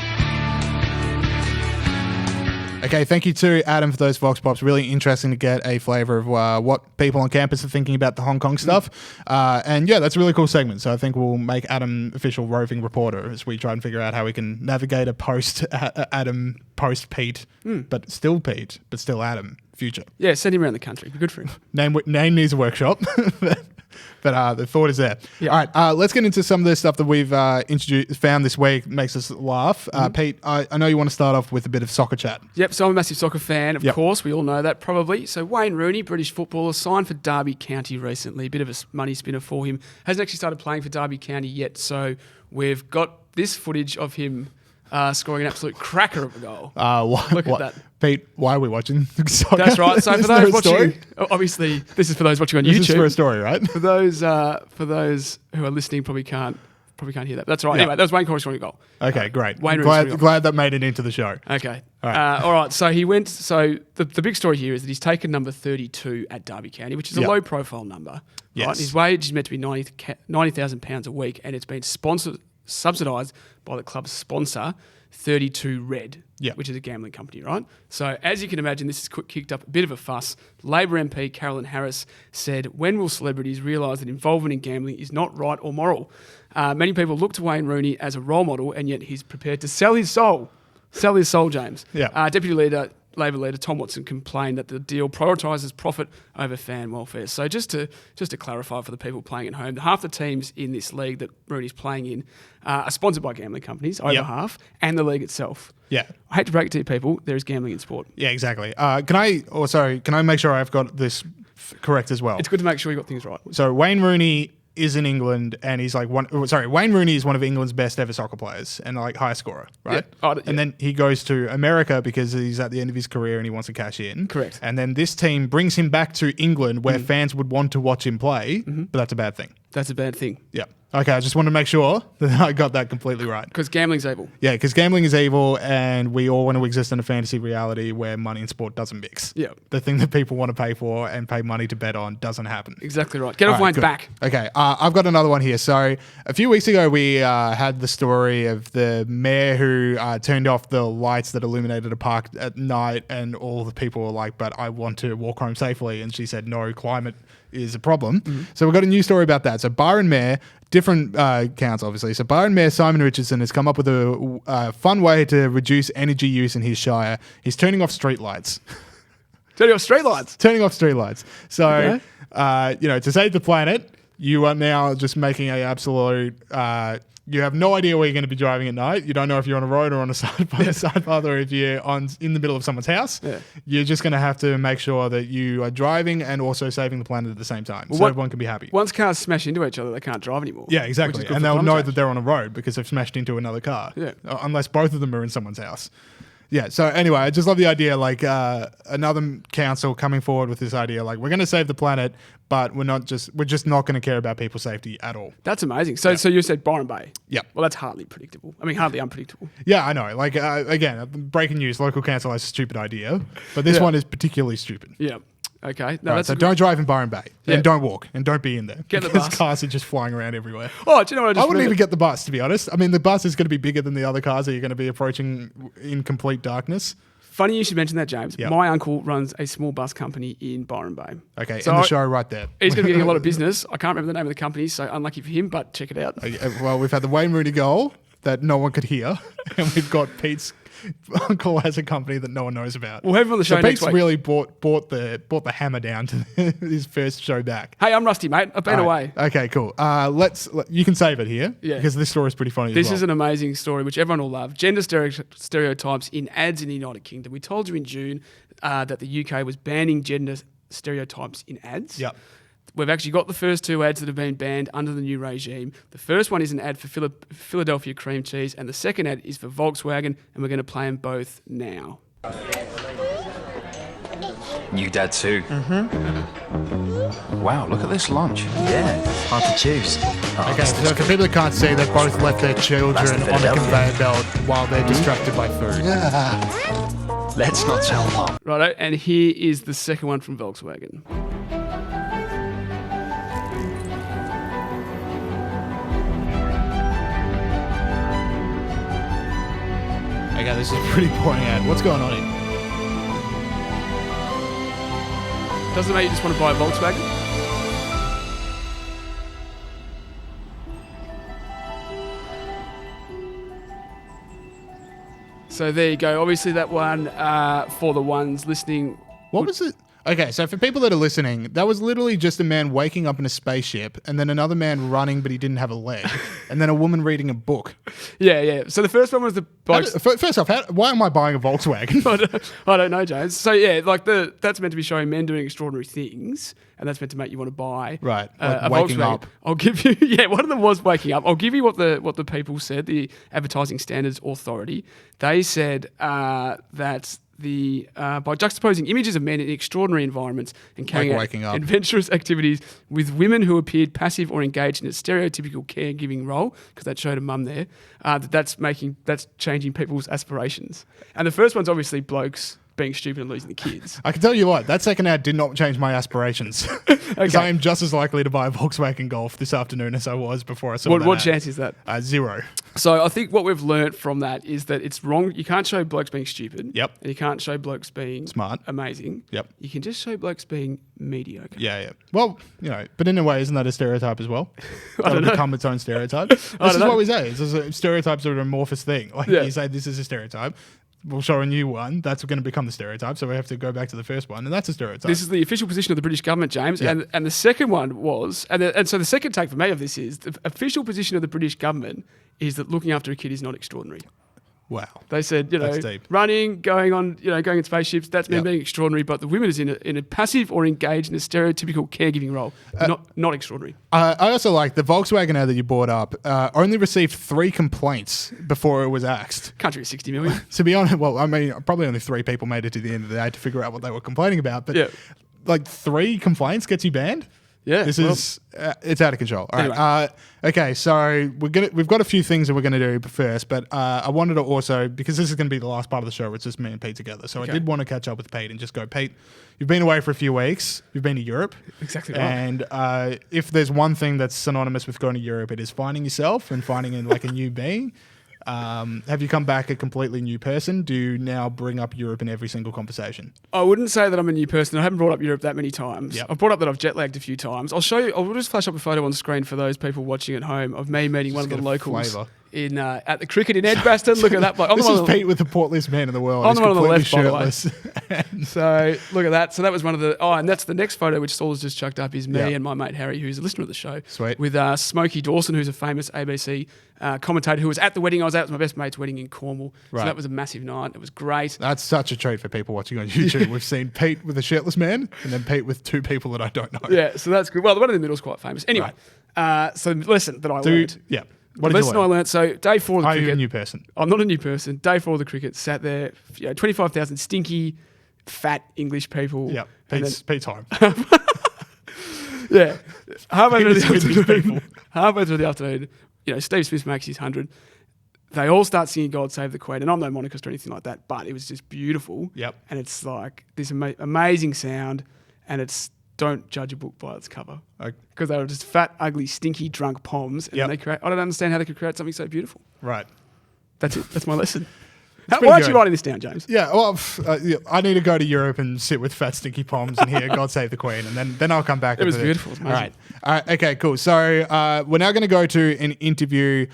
Okay, thank you to Adam for those Vox Pops. Really interesting to get a flavour of what people on campus are thinking about the Hong Kong stuff. That's a really cool segment. So I think we'll make Adam official roving reporter as we try and figure out how we can navigate a post-Adam, post-Pete, but still Pete, but still Adam future. Yeah, send him around the country. Be good for him. Name needs a workshop. But the thought is there. Yeah. All right, let's get into some of the stuff that we've found this week. Makes us laugh. Pete, I know you want to start off with a bit of soccer chat. Yep, so I'm a massive soccer fan, of course. We all know that probably. So Wayne Rooney, British footballer, signed for Derby County recently. A bit of a money spinner for him. Hasn't actually started playing for Derby County yet. So we've got this footage of him scoring an absolute cracker of a goal. Look at that. Pete, why are we watching soccer? That's right. So for those watching, obviously, this is for those watching on YouTube. This is for a story, right? For those who are listening, probably can't hear that. That's right. Yeah. Anyway, that was Wayne Corey's goal. Okay, great. Wayne glad that made it into the show. Okay. All right. All right. So he went. So the big story here is that he's taken number 32 at Derby County, which is a low profile number. Yes. Right? His wage is meant to be £90,000 a week, and it's been subsidised by the club's sponsor, 32 Red, which is a gambling company, right? So as you can imagine, this has kicked up a bit of a fuss. Labor MP Carolyn Harris said, "When will celebrities realise that involvement in gambling is not right or moral? Many people look to Wayne Rooney as a role model, and yet he's prepared to sell his soul, James." Yeah. Deputy Labor leader Tom Watson complained that the deal prioritises profit over fan welfare. So just to clarify for the people playing at home, half the teams in this league that Rooney's playing in are sponsored by gambling companies, over half, and the league itself. Yeah. I hate to break it to you people, there is gambling in sport. Yeah, exactly. Can I make sure I've got this correct as well? It's good to make sure you got things right. So Wayne Rooney is in England, and he's Wayne Rooney is one of England's best ever soccer players and high scorer, right? Yeah. And then he goes to America because he's at the end of his career and he wants to cash in. Correct. And then this team brings him back to England where fans would want to watch him play, but that's a bad thing. That's a bad thing. Yeah. Okay, I just want to make sure that I got that completely right. Because gambling's evil. Yeah, because gambling is evil, and we all want to exist in a fantasy reality where money and sport doesn't mix. Yeah. The thing that people want to pay for and pay money to bet on doesn't happen. Exactly right. Get off Wayne's back. Okay, I've got another one here. So a few weeks ago, we had the story of the mayor who turned off the lights that illuminated a park at night, and all the people were like, but I want to walk home safely. And she said, no, climate is a problem. Mm-hmm. So we've got a new story about that. So Byron Mayor, different counts obviously. So Byron Mayor Simon Richardson has come up with a fun way to reduce energy use in his shire. He's turning off street lights. Turning off street lights? Turning off street lights. So, to save the planet, you are now just making an absolute... you have no idea where you're going to be driving at night. You don't know if you're on a road or on a side path, or if you're in the middle of someone's house. Yeah. You're just going to have to make sure that you are driving and also saving the planet at the same time, so everyone can be happy. Once cars smash into each other, they can't drive anymore. Yeah, exactly. And they'll know that they're on a road because they've smashed into another car. Yeah. Unless both of them are in someone's house. Yeah, so anyway, I just love the idea, like another council coming forward with this idea, like we're going to save the planet, but we're just not going to care about people's safety at all. That's amazing. So you said Byron Bay. Yeah. Well, that's hardly predictable. I mean, hardly unpredictable. Yeah, I know. Like, again, breaking news, local council has a stupid idea, but this one is particularly stupid. Yeah. Okay. No, so don't drive in Byron Bay, and don't walk, and don't be in there. Get the bus. Because cars are just flying around everywhere. Oh, do you know what I wouldn't even get the bus, to be honest. I mean, the bus is going to be bigger than the other cars that you're going to be approaching in complete darkness. Funny you should mention that, James. Yep. My uncle runs a small bus company in Byron Bay. Okay, so in the show right there. He's going to be getting a lot of business. I can't remember the name of the company, so unlucky for him, but check it out. Well, we've had the Wayne Rooney goal that no one could hear, and we've got Pete's uncle has a company that no one knows about. We'll have him on the show next week. Pete's really brought the hammer down to his first show back. Hey, I'm rusty, mate. I've been away. Okay, cool. You can save it here because this story is pretty funny. This is an amazing story, which everyone will love. Gender stereotypes in ads in the United Kingdom. We told you in June that the UK was banning gender stereotypes in ads. Yep. We've actually got the first two ads that have been banned under the new regime. The first one is an ad for Philadelphia cream cheese, and the second ad is for Volkswagen, and we're going to play them both now. New dad too. Mm-hmm. Wow, look at this lunch. Yeah, hard to choose. Okay, so for people that can't see, they've both left their children on a conveyor belt while they're distracted by food. Yeah. Let's not tell mom. Righto, and here is the second one from Volkswagen. Okay, this is a pretty boring ad. What's going on here? Doesn't make you just want to buy a Volkswagen? So there you go. Obviously that one for the ones listening. What was it? Okay, so for people that are listening, that was literally just a man waking up in a spaceship and then another man running but he didn't have a leg and then a woman reading a book. Yeah. So the first one was the... First off, why am I buying a Volkswagen? I don't know, James. So yeah, like that's meant to be showing men doing extraordinary things and that's meant to make you want to buy like a waking Volkswagen. Up. I'll give you... Yeah, one of them was waking up. I'll give you what the people said, the Advertising Standards Authority. They said that... by juxtaposing images of men in extraordinary environments and carrying out adventurous activities with women who appeared passive or engaged in a stereotypical caregiving role, because that showed a mum there, that's changing people's aspirations. And the first one's obviously blokes being stupid and losing the kids. I can tell you what, that second ad did not change my aspirations. Because I am just as likely to buy a Volkswagen Golf this afternoon as I was before I saw that. What chance is that? 0. So I think what we've learnt from that is that it's wrong. You can't show blokes being stupid. Yep. And you can't show blokes being smart, amazing. Yep. You can just show blokes being mediocre. Yeah. Well, but in a way, isn't that a stereotype as well? That'll become its own stereotype. This is what we say. Stereotypes are an amorphous thing. Like you say, this is a stereotype. We'll show a new one. That's going to become the stereotype. So we have to go back to the first one, and that's a stereotype. This is the official position of the British government, James. Yeah. And the second one was, and so the second take for me of this is the official position of the British government is that looking after a kid is not extraordinary. Wow. They said, running, going in spaceships, that's men being extraordinary, but the women is in a passive or engaged in a stereotypical caregiving role. Not extraordinary. I also like the Volkswagen ad that you brought up, only received 3 complaints before it was axed. Country of 60 million. To be honest, well, I mean, probably only 3 people made it to the end of the day to figure out what they were complaining about, but like 3 complaints gets you banned? Yeah, This is it's out of control. All Anyway. right. Okay, so we've got a few things that we're gonna do first, but I wanted to also, because this is gonna be the last part of the show, it's just me and Pete together. So I did want to catch up with Pete and just go, Pete, you've been away for a few weeks. You've been to Europe. Exactly right. And if there's one thing that's synonymous with going to Europe, it is finding yourself and finding in like a new being. Have you come back a completely new person? Do you now bring up Europe in every single conversation? I wouldn't say that I'm a new person. I haven't brought up Europe that many times. Yep. I've brought up that I've jet lagged a few times. I'll show you. I'll just flash up a photo on screen for those people watching at home of me meeting one of the locals flavour. in at the cricket in Edgbaston. Look at that bloke. This is Pete with the portliest man in the world. I'm He's the one on the left, completely by the way. So look at that. So that was one of the. Oh, and that's the next photo, which Saul has just chucked up, is me and my mate Harry, who's a listener of the show. Sweet. With Smokey Dawson, who's a famous ABC commentator who was at the wedding I was at. It was my best mate's wedding in Cornwall. Right. So that was a massive night. It was great. That's such a treat for people watching on YouTube. We've seen Pete with a shirtless man and then Pete with two people that I don't know. Yeah, so that's good. Well, the one in the middle is quite famous. Anyway, so the lesson that I learned. Yeah. What the lesson I learned, so day 4 of the Are cricket. you a new person? I'm not a new person. Day 4 of the cricket, sat there, 25,000 stinky, fat English people. Yeah, Pete's home. Yeah. Halfway through the Pete's with his people. afternoon, halfway through the afternoon, Steve Smith makes his 100. They all start singing God Save the Queen. And I'm no monarchist or anything like that, but it was just beautiful. Yep. And it's like this amazing sound, and it's don't judge a book by its cover. Because they were just fat, ugly, stinky, drunk poms. And I don't understand how they could create something so beautiful. Right. That's it. That's my lesson. pretty Why aren't you good. writing this down, James? Yeah, well, I need to go to Europe and sit with fat stinky poms and hear God Save the Queen, and then I'll come back. It was with beautiful. It was amazing. All right. Okay, cool. So we're now going to go to an interview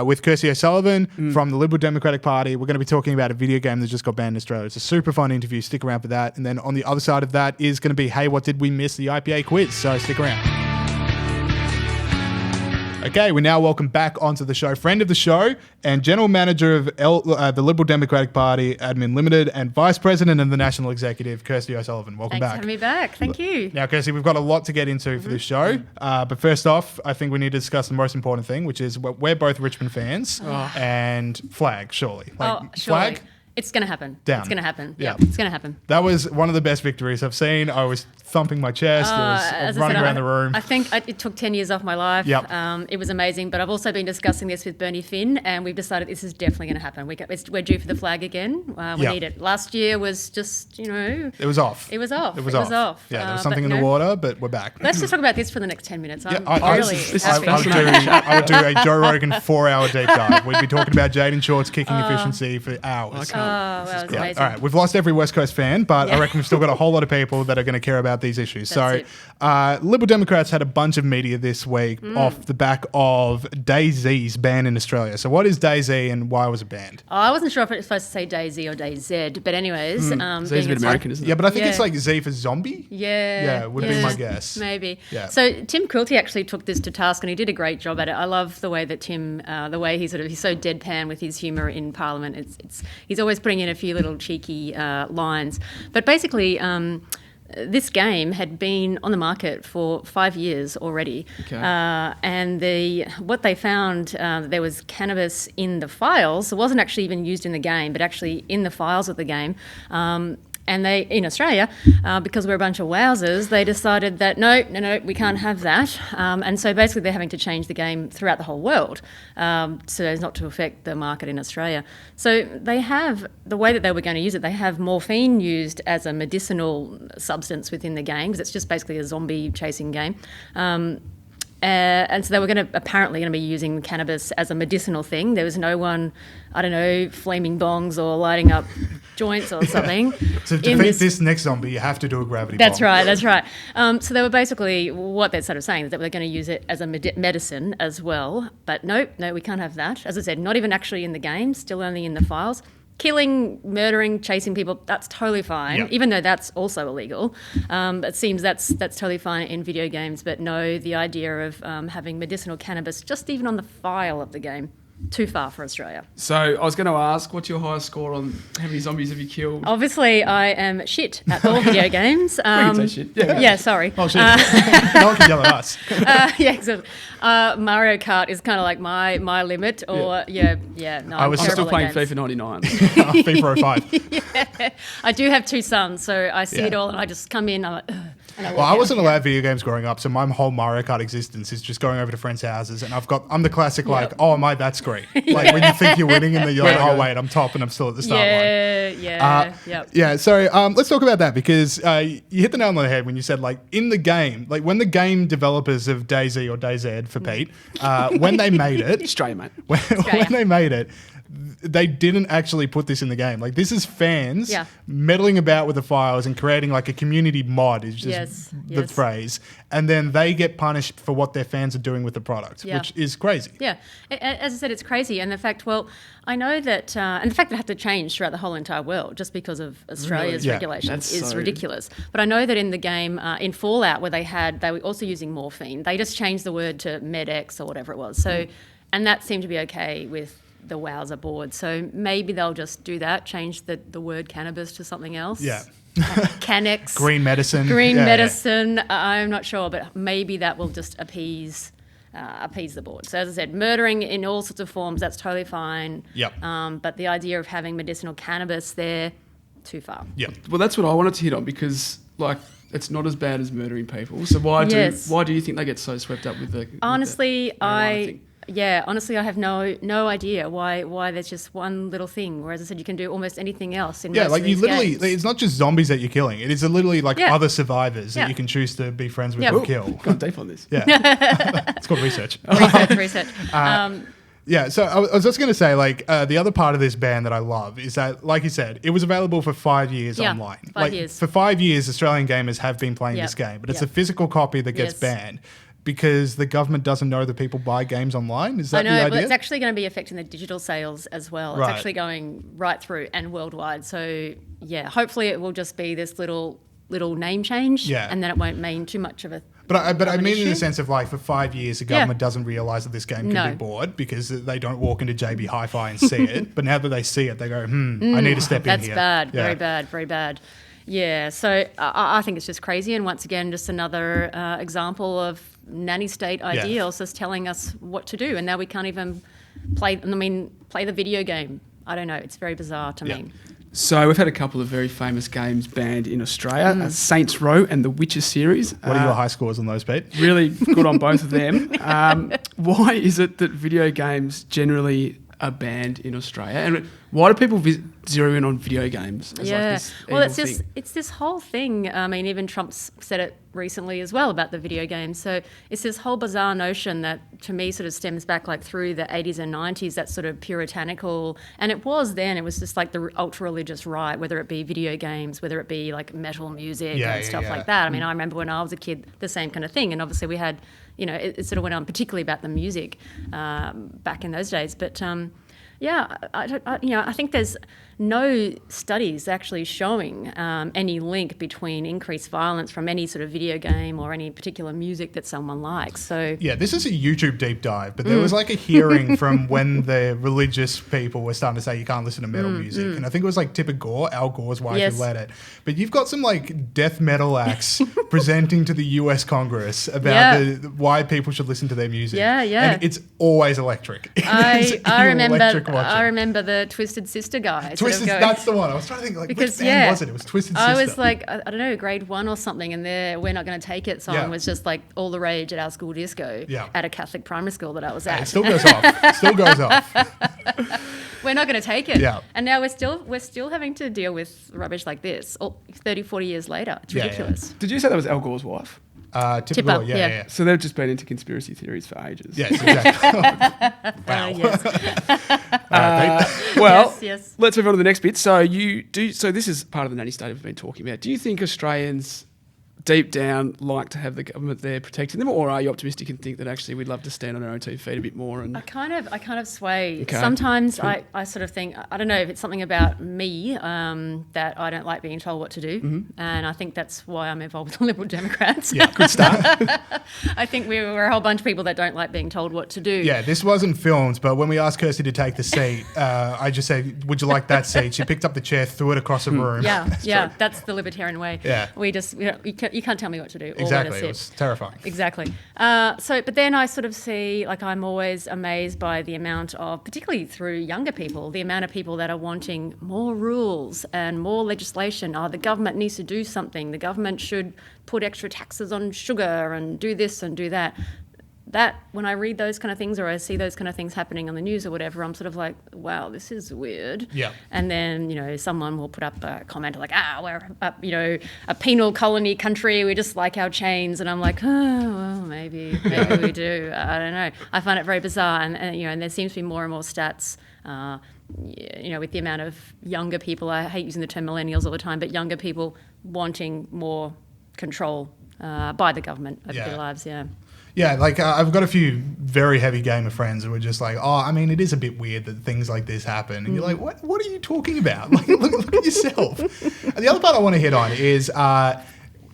with Kirsty O'Sullivan from the Liberal Democratic Party. We're going to be talking about a video game that just got banned in Australia. It's a super fun interview. Stick around for that. And then on the other side of that is going to be, hey, what did we miss? The IPA quiz. So stick around. Okay, we now welcome back onto the show, friend of the show and General Manager of the Liberal Democratic Party, Admin Limited, and Vice President of the National Executive, Kirsty O'Sullivan. Welcome Thanks back. for having me back. Thank you. Now, Kirsty, we've got a lot to get into for this show. But first off, I think we need to discuss the most important thing, which is we're both Richmond fans and flag, surely. Surely. Flag? It's going to happen. Down. It's going to happen. Yeah. It's going to happen. That was one of the best victories I've seen. I was thumping my chest. I was running around the room. I think it took 10 years off my life. Yep. It was amazing. But I've also been discussing this with Bernie Finn, and we've decided this is definitely going to happen. We're due for the flag again. We need it. Last year was just, It was off. It was off. It was off. Yeah, there was something in the water, but we're back. Let's just talk about this for the next 10 minutes. Yeah, I'm really I would do a Joe Rogan 4-hour deep dive. We'd be talking about Jaden Short's kicking efficiency for hours. That was amazing. All right, we've lost every West Coast fan, but I reckon we've still got a whole lot of people that are going to care about these issues. That's Liberal Democrats had a bunch of media this week off the back of DayZ's ban in Australia. So what is DayZ and why was it banned? I wasn't sure if it was supposed to say DayZ or DayZ, but anyways. Z's a bit American, isn't it? Yeah, but I think it's like Z for zombie. Yeah. Would be my guess. Maybe. Yeah. So Tim Quilty actually took this to task, and he did a great job at it. I love the way that Tim, the way he's so deadpan with his humour in Parliament. He's always putting in a few little cheeky lines. But basically, this game had been on the market for 5 years already. Okay. And what they found, there was cannabis in the files. It wasn't actually even used in the game, but actually in the files of the game. And they, in Australia, because we're a bunch of wowsers, they decided that no, we can't have that. And so basically they're having to change the game throughout the whole world so as not to affect the market in Australia. So they have, the way that they were going to use it, they have morphine used as a medicinal substance within the game, because it's just basically a zombie chasing game. And so they were apparently going to be using cannabis as a medicinal thing. There was no one, I don't know, flaming bongs or lighting up joints or something. To defeat this next zombie, you have to do a gravity bomb. That's right. So they were basically, what they're sort of saying is that they're going to use it as a medicine as well. But no, we can't have that. As I said, not even actually in the game, still only in the files. Killing, murdering, chasing people, that's totally fine, even though that's also illegal. It seems that's totally fine in video games, but no, the idea of having medicinal cannabis just even on the file of the game, too far for Australia. So I was going to ask, what's your highest score on how many zombies have you killed? Obviously, I am shit at all video games. We can say shit. Yeah, sorry. Oh, shit. No one can yell at us. Yeah, exactly. Mario Kart is kind of like my limit, or no. I'm still playing FIFA 99. FIFA 05. Yeah. I do have two sons, so I see it all, and I just come in. I'm like, ugh. Well, I wasn't allowed video games growing up, so my whole Mario Kart existence is just going over to friends' houses, and I'm the classic oh, am I that great? Like when you think you're winning, and then you're like, oh wait, I'm top, and I'm still at the start line. Yeah. So let's talk about that, because you hit the nail on the head when you said, like, in the game, like when the game developers of DayZ or DayZ for Pete, when they made it, Australia, mate. When they made it, they didn't actually put this in the game. Like, this is fans meddling about with the files and creating like a community mod is just the phrase. And then they get punished for what their fans are doing with the product, which is crazy. Yeah. As I said, it's crazy. And the fact, I know that, and the fact that it had to change throughout the whole entire world just because of Australia's regulations is ridiculous. But I know that in the game, in Fallout, where they were also using morphine, they just changed the word to MedX or whatever it was. So, and that seemed to be okay with the Wowser board. So maybe they'll just do that, change the word cannabis to something else. Yeah. Canex. Green medicine. Medicine. I'm not sure, but maybe that will just appease the board. So as I said, murdering in all sorts of forms, that's totally fine. Yep. But the idea of having medicinal cannabis there, too far. Yeah. Well, that's what I wanted to hit on, because like it's not as bad as murdering people. So why do you think they get so swept up with the honestly, with the marijuana thing? Honestly, I have no idea why there's just one little thing. Whereas I said, you can do almost anything else in most like of you these literally, games. it's not just zombies that you're killing. It is literally like other survivors that you can choose to be friends with and kill. Gone deep on this. Yeah, it's called research. Research. Yeah, so I was just going to say, like, the other part of this ban that I love is that, like you said, it was available for 5 years online. 5 years. For 5 years, Australian gamers have been playing this game, but it's a physical copy that gets banned because the government doesn't know that people buy games online. Is that the idea? But it's actually going to be affecting the digital sales as well. It's actually going right through and worldwide. So, hopefully it will just be this little name change, and then it won't mean too much of a But I mean in the sense of, like, for 5 years, the government doesn't realise that this game can be bought because they don't walk into JB Hi-Fi and see it. But now that they see it, they go, I need to step in here. That's bad, very bad. Yeah, so I think it's just crazy. And once again, just another example of Nanny State ideals just telling us what to do. And now we can't even play the video game. I don't know. It's very bizarre to me. So we've had a couple of very famous games banned in Australia, Saints Row and the Witcher series. What are your high scores on those, Pete? Really good on both of them. Why is it that video games generally are banned in Australia? And why do people zero in on video games? It's this whole thing. I mean, even Trump's said it recently as well about the video games. So it's this whole bizarre notion that, to me, sort of stems back like through the 80s and 90s, that sort of puritanical, and it was just like the ultra-religious right, whether it be video games, whether it be like metal music and stuff like that. I mean, I remember when I was a kid, the same kind of thing. And obviously we had, it sort of went on particularly about the music back in those days. But I think there's no studies actually showing any link between increased violence from any sort of video game or any particular music that someone likes. So this is a YouTube deep dive, but there was like a hearing from when the religious people were starting to say you can't listen to metal music, and I think it was like Tipper Gore, Al Gore's wife, who led it. But you've got some like death metal acts presenting to the US Congress about why people should listen to their music. And it's always electric. I remember the Twisted Sister guy. That's the one. I was trying to think, like, which band was it? It was Twisted Sister. I was like, I don't know, grade 1 or something, and their We're Not Going to Take It song was just like all the rage at our school disco at a Catholic primary school that I was at. It still goes off. We're not going to take it. Yeah. And now we're still having to deal with rubbish like this 30, 40 years later. It's ridiculous. Did you say that was Al Gore's wife? Tipper, So they've just been into conspiracy theories for ages. Yes, exactly. Well, yes. Let's move on to the next bit. So this is part of the Nanny State we've been talking about. Do you think Australians deep down like to have the government there protecting them, or are you optimistic and think that actually we'd love to stand on our own 2 feet a bit more? And I kind of sway. Okay. Sometimes I sort of think, I don't know if it's something about me that I don't like being told what to do, and I think that's why I'm involved with the Liberal Democrats. Yeah, good start. I think we're a whole bunch of people that don't like being told what to do. Yeah, this wasn't filmed, but when we asked Kirsty to take the seat, I just said, would you like that seat? She picked up the chair, threw it across the room. Yeah, that's the libertarian way. Yeah. We just, can't tell me what to do. Exactly. Or where to It was terrifying. Exactly. But then I sort of see, like, I'm always amazed by the amount of, particularly through younger people, the amount of people that are wanting more rules and more legislation. Oh, the government needs to do something. The government should put extra taxes on sugar and do this and do that. That, when I read those kind of things or I see those kind of things happening on the news or whatever, I'm sort of like, wow, this is weird. Yeah. And then, someone will put up a comment like, we're, a penal colony country. We just like our chains. And I'm like, oh, well, maybe we do. I don't know. I find it very bizarre. And there seems to be more and more stats, with the amount of younger people. I hate using the term millennials all the time, but younger people wanting more control by the government over their lives, Yeah, like I've got a few very heavy gamer friends who are just like, it is a bit weird that things like this happen. And you're like, what are you talking about? Like, look at yourself. And the other part I want to hit on is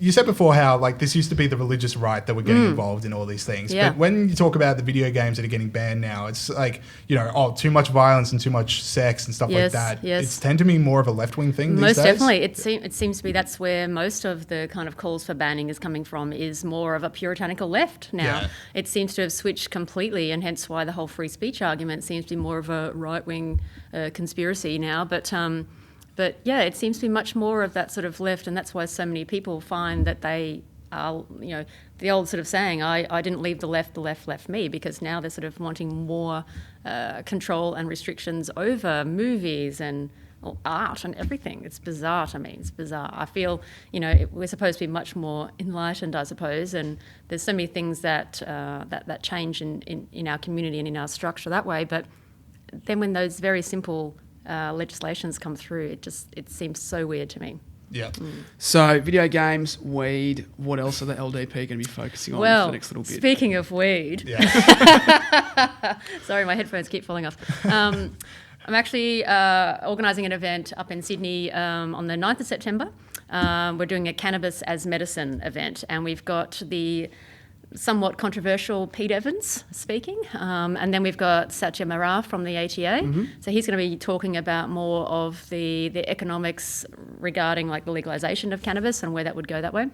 you said before how like this used to be the religious right that were getting involved in all these things. Yeah. But when you talk about the video games that are getting banned now, it's like, too much violence and too much sex and stuff like that. Yes. It's tend to be more of a left-wing thing these days. Most definitely. It seems to be that's where most of the kind of calls for banning is coming from, is more of a puritanical left now. Yeah. It seems to have switched completely, and hence why the whole free speech argument seems to be more of a right-wing conspiracy now. But yeah, it seems to be much more of that sort of left, and that's why so many people find that they are, the old sort of saying, I didn't leave the left left me, because now they're sort of wanting more control and restrictions over movies and art and everything. It's bizarre to me. It's bizarre. I feel, we're supposed to be much more enlightened, I suppose, and there's so many things that that change in our community and in our structure that way. But then when those very simple legislations come through, it seems so weird to me. Yeah. So video games, weed. What else are the LDP going to be focusing on for the next little bit? Speaking of weed, sorry, my headphones keep falling off. I'm actually organising an event up in Sydney on the 9th of September. We're doing a Cannabis as Medicine event, and we've got the somewhat controversial Pete Evans speaking, and then we've got Satya Mara from the ATA. So he's going to be talking about more of the economics regarding like the legalisation of cannabis and where that would go that way.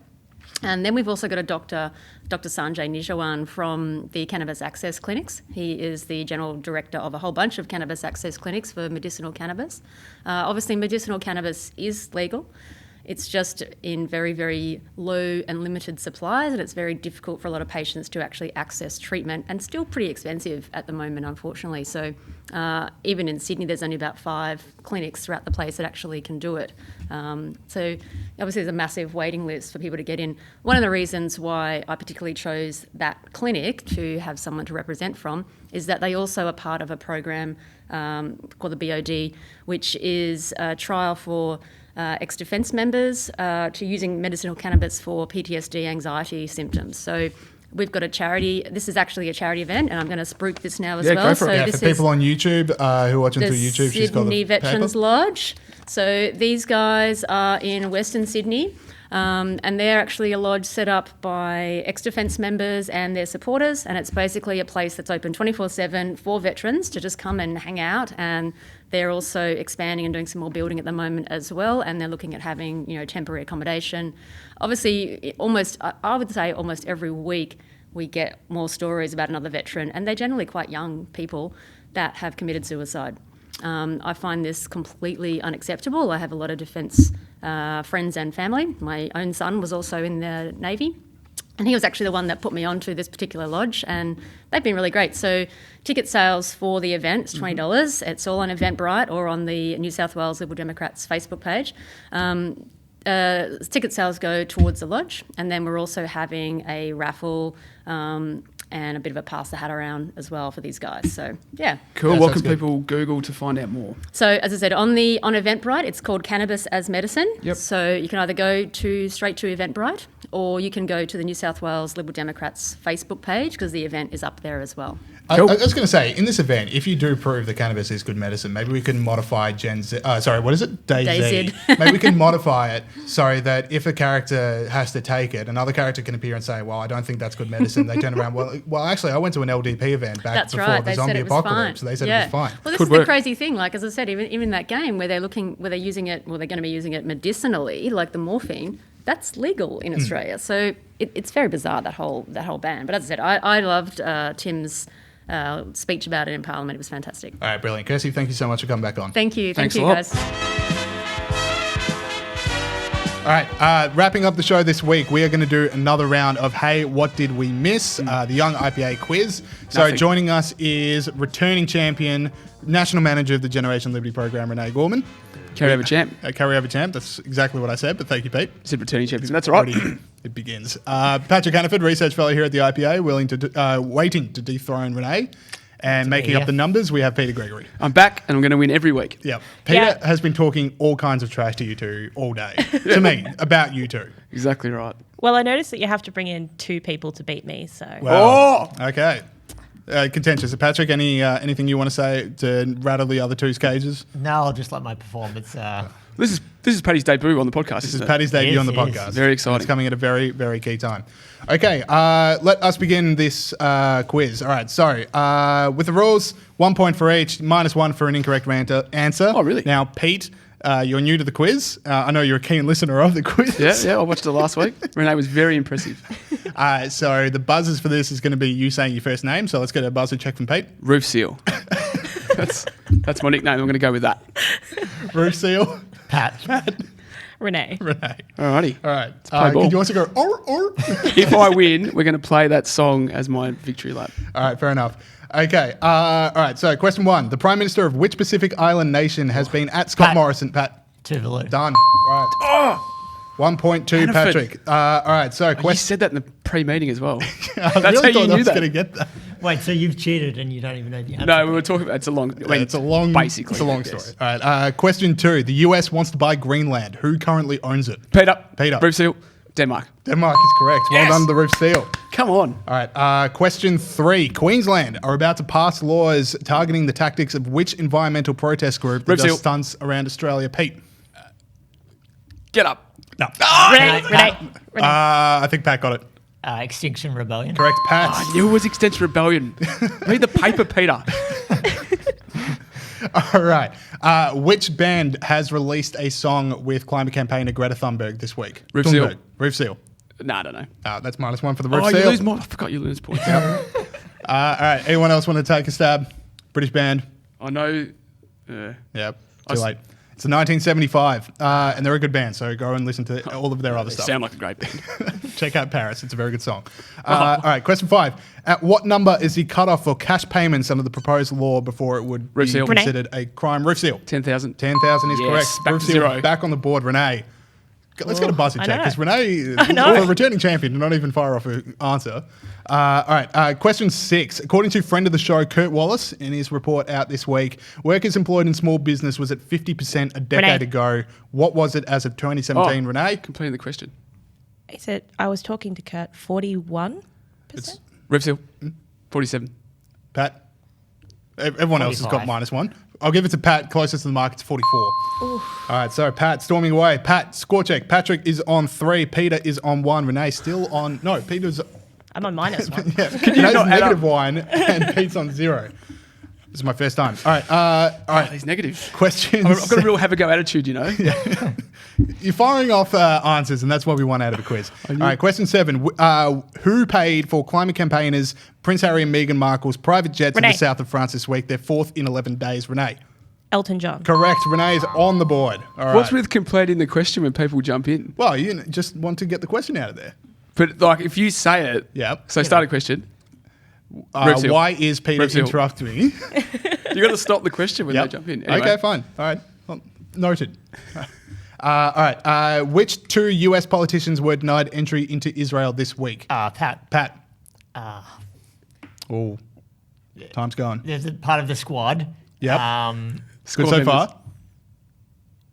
And then we've also got a Dr. Sanjay Nijawan from the Cannabis Access Clinics. He is the general director of a whole bunch of cannabis access clinics for medicinal cannabis. Obviously, medicinal cannabis is legal. It's just in very, very low and limited supplies, and it's very difficult for a lot of patients to actually access treatment, and still pretty expensive at the moment, unfortunately. So even in Sydney, there's only about 5 clinics throughout the place that actually can do it. So obviously there's a massive waiting list for people to get in. One of the reasons why I particularly chose that clinic to have someone to represent from is that they also are part of a program called the BOD, which is a trial for ex-defence members to using medicinal cannabis for PTSD, anxiety symptoms. So we've got a charity. This is actually a charity event, and I'm going to spruik this now as well. Go for it. For people on YouTube who are watching through YouTube, she's got the Sydney Veterans paper. Lodge. So these guys are in Western Sydney. And they're actually a lodge set up by ex-defence members and their supporters, and it's basically a place that's open 24/7 for veterans to just come and hang out. And they're also expanding and doing some more building at the moment as well, and they're looking at having temporary accommodation. Obviously, I would say almost every week we get more stories about another veteran, and they're generally quite young people that have committed suicide. I find this completely unacceptable. I have a lot of defence friends and family. My own son was also in the Navy, and he was actually the one that put me onto this particular lodge, and they've been really great. So ticket sales for the event is $20. It's all on Eventbrite or on the New South Wales Liberal Democrats Facebook page. Ticket sales go towards the lodge, and then we're also having a raffle and a bit of a pass the hat around as well for these guys. So yeah. Cool. What can people Google to find out more? So as I said, on Eventbrite, it's called Cannabis as Medicine. Yep. So you can either go straight to Eventbrite, or you can go to the New South Wales Liberal Democrats Facebook page, because the event is up there as well. I was going to say, in this event, if you do prove that cannabis is good medicine, maybe we can modify DayZ. Maybe we can modify it so that if a character has to take it, another character can appear and say, well, I don't think that's good medicine. They turn around, well, actually, I went to an LDP event back before the zombie apocalypse. They said it was fine. Well, this is the crazy thing. Like, as I said, even that game where they're going to be using it medicinally, like the morphine, that's legal in Australia. So it's very bizarre, that whole ban. But as I said, I loved Tim's speech about it in Parliament. It was fantastic. All right, brilliant. Kirsty, thank you so much for coming back on. Thank you. Thanks Thank a you, lot. guys. All right, wrapping up the show this week, we are going to do another round of Hey, What Did We Miss? The Young IPA quiz. So Nothing. joining us is returning champion, national manager of the Generation Liberty program, Renee Gorman. Carryover champ. Carryover champ, that's exactly what I said, but thank you, Pete. Said returning champion. That's all right. Already it begins. Patrick Hannaford, research fellow here at the IPA, waiting to dethrone Renee. And making up the numbers, we have Peter Gregory. I'm back, and I'm going to win every week. Yep. Peter has been talking all kinds of trash to you two all day, to me, about you two. Exactly right. Well, I noticed that you have to bring in 2 people to beat me, so... Well, okay. Contentious. Patrick, anything you want to say to rattle the other two's cages? No, I'll just let my performance... This is Paddy's debut on the podcast. This is Paddy's debut on the podcast. Very exciting. It's coming at a very, very key time. Okay, let us begin this quiz. All right, so with the rules, 1 point for each, -1 for an incorrect answer. Oh, really? Now, Pete, you're new to the quiz. I know you're a keen listener of the quiz. Yeah, I watched it last week. Renee was very impressive. So the buzzers for this is going to be you saying your first name. So let's get a buzzer check from Pete. Roof seal. That's my nickname. I'm going to go with that. Roof seal. Pat. Renee. Alrighty. All right. Play ball. Could you also go, or? If I win, we're going to play that song as my victory lap. All right, fair enough. Okay. All right, so question 1. The Prime Minister of which Pacific Island nation has been at Scott Morrison? Pat. Tuvalu. Done. Right. Oh! 1 point to Hannaford. Patrick. All right, so You question... said that in the pre-meeting as well. I That's really how you thought I knew was that. going to get that. Wait, so you've cheated and you don't even know the answer? No, we were talking about it's a long story. It's a long story. All right, question 2. The US wants to buy Greenland. Who currently owns it? Peter. Peter. Roof seal. Denmark. Denmark is correct. Yes. Well done, the roof seal. Come on. All right, question 3. Queensland are about to pass laws targeting the tactics of which environmental protest group that Roof seal. does stunts around Australia? Pete. Get up. No. Renee. I think Pat got it. Extinction Rebellion. Correct, Pat. I knew it was Extension Rebellion. Read the paper, Peter. All right. Which band has released a song with climate campaigner Greta Thunberg this week? Roof Seal. Roof Seal. No, I don't know. That's -1 for the Roof Oh, Seal. you lose more. I forgot you lose points. All right. Anyone else want to take a stab? British band? I know. Yep. Too late. It's 1975, and they're a good band, so go and listen to all of their other stuff. Sound like a great band. Check out Paris. It's a very good song. All right, question 5. At what number is the cutoff for cash payments under the proposed law before it would be considered a crime? Roof seal. 10,000. 10,000 is correct. Back Roof to seal 0. back on the board. Renee. Let's get a buzzer check, because Renee, know. a returning champion, did not even fire off an answer. All right, question 6. According to friend of the show, Kurt Wallace, in his report out this week, workers employed in small business was at 50% a decade ago. What was it as of 2017, Renee? Completing the question. Is it, I was talking to Kurt, 41%? Roof seal. 47. Pat? Everyone else has got -1. I'll give it to Pat. Closest to the mark, it's 44. All right, so Pat storming away. Pat, score check. Patrick is on 3. Peter is on 1. Renee still on... No, Peter's... I'm on -1. Yeah, Renee's -1 and Pete's on 0. This is my first time. All right. All right. He's negative. Questions. I've got a real have-a-go attitude, you know. Yeah. You're firing off answers, and that's what we want out of a quiz. All right, question 7. Who paid for climate campaigners Prince Harry and Meghan Markle's private jet to the south of France this week? Their 4th in 11 days. Renee. Elton John. Correct. Renee is on the board. All right. What's with completing the question when people jump in? Well, you just want to get the question out of there. But like, if you say it, So start a question. Why is Peter interrupting me? You got to stop the question when they jump in. Anyway. Okay, fine. All right. Well, noted. All right. Which 2 US politicians were denied entry into Israel this week? Pat. Pat. Oh, time's gone. There's a part of the squad. Yep. Good so far.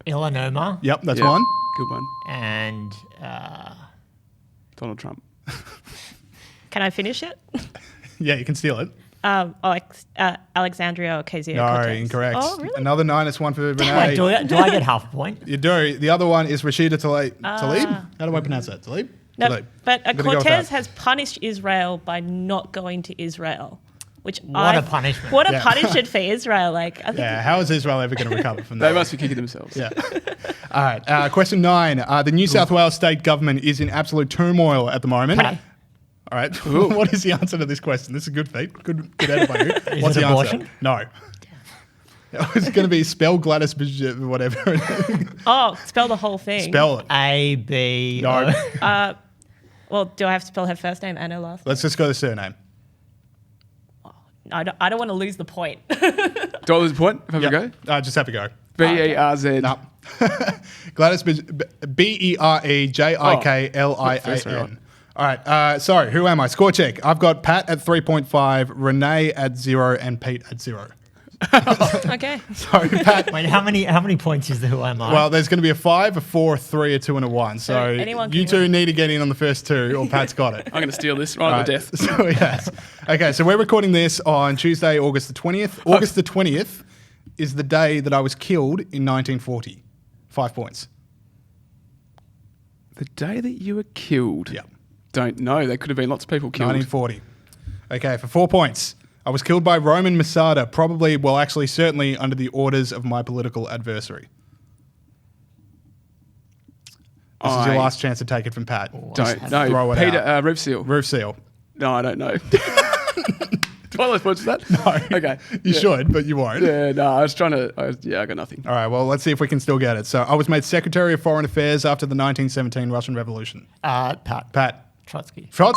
Ilanoma. Yep, that's one. Good one. And Donald Trump. Can I finish it? Yeah, you can steal it. Alexandria Ocasio-Cortez. No, incorrect. Oh, really? Another -1 for Renee. Wait, do I get half a point? You do. The other one is Rashida Tlaib. Tlaib? How do I pronounce that? Tlaib? No, Tlaib. but I'm gonna go with Cortez that. has punished Israel by not going to Israel. which What a punishment. What a punishment for Israel. Like, I think How is Israel ever going to recover from that? They must be kicking themselves. Yeah. All right. Question 9. The New South Wales state government is in absolute turmoil at the moment. Pat. All right. What is the answer to this question? This is good, Pete. Good out of you. Is What's it the abortion? answer? No. It's going to be spell Gladys, whatever. spell the whole thing. Spell it. A-B... No. Well, do I have to spell her first name and her last name? Let's just go the surname. I don't want to lose the point. Do I lose a point if I have a go? Just have a go. B-E-R-Z. No. Gladys, Berejiklian. All right. Sorry, who am I? Score check. I've got Pat at 3.5, Renee at 0, and Pete at 0. Okay. Sorry, Pat. Wait, how many points is the who am I? Well, there's going to be a 5, a 4, a 3, a 2, and a 1. So anyone you can two need to get in on the first 2, or Pat's got it. I'm going to steal this right to death. So, yes. Okay, so we're recording this on Tuesday, August the 20th. August the 20th is the day that I was killed in 1940. 5 points. The day that you were killed? Yeah. Don't know. There could have been lots of people killed. 1940. Okay, for 4 points. I was killed by Roman Masada, certainly under the orders of my political adversary. This is your last chance to take it from Pat. Don't know. Throw it Peter, out. Roof Seal. Roof seal. No, I don't know. Do I lose points for that? No. Okay. You should, but you won't. Yeah, no, I was trying to... I got nothing. All right, well, let's see if we can still get it. So I was made Secretary of Foreign Affairs after the 1917 Russian Revolution. Pat. Trotsky. Pat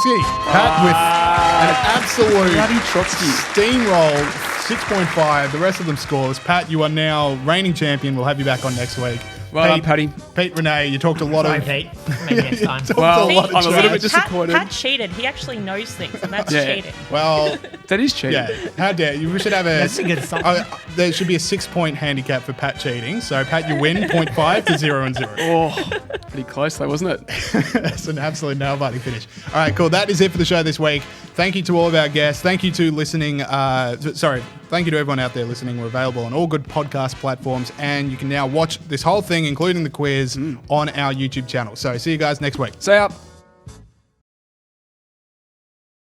with an absolute Bloody Trotsky. steamroll, 6.5. The rest of them scoreless. Pat, you are now reigning champion. We'll have you back on next week. Well done, Paddy. Pete, Renee, you talked a lot Sorry, of... Pete. Maybe next time. Well, I'm I'm a little bit disappointed. Pat cheated. He actually knows things, and that's Yeah. cheating. Well, That is cheating. yeah, how dare you? We should have a... That's a good sign. There should be a 6-point handicap for Pat cheating. So, Pat, you win 0.5 to 0 and 0. Oh, pretty close though, wasn't it? That's an absolute nail-biting finish. All right, cool. That is it for the show this week. Thank you to all of our guests. Thank you to listening. Thank you to everyone out there listening. We're available on all good podcast platforms, and you can now watch this whole thing, including the quiz, on our YouTube channel. So see you guys next week. See ya.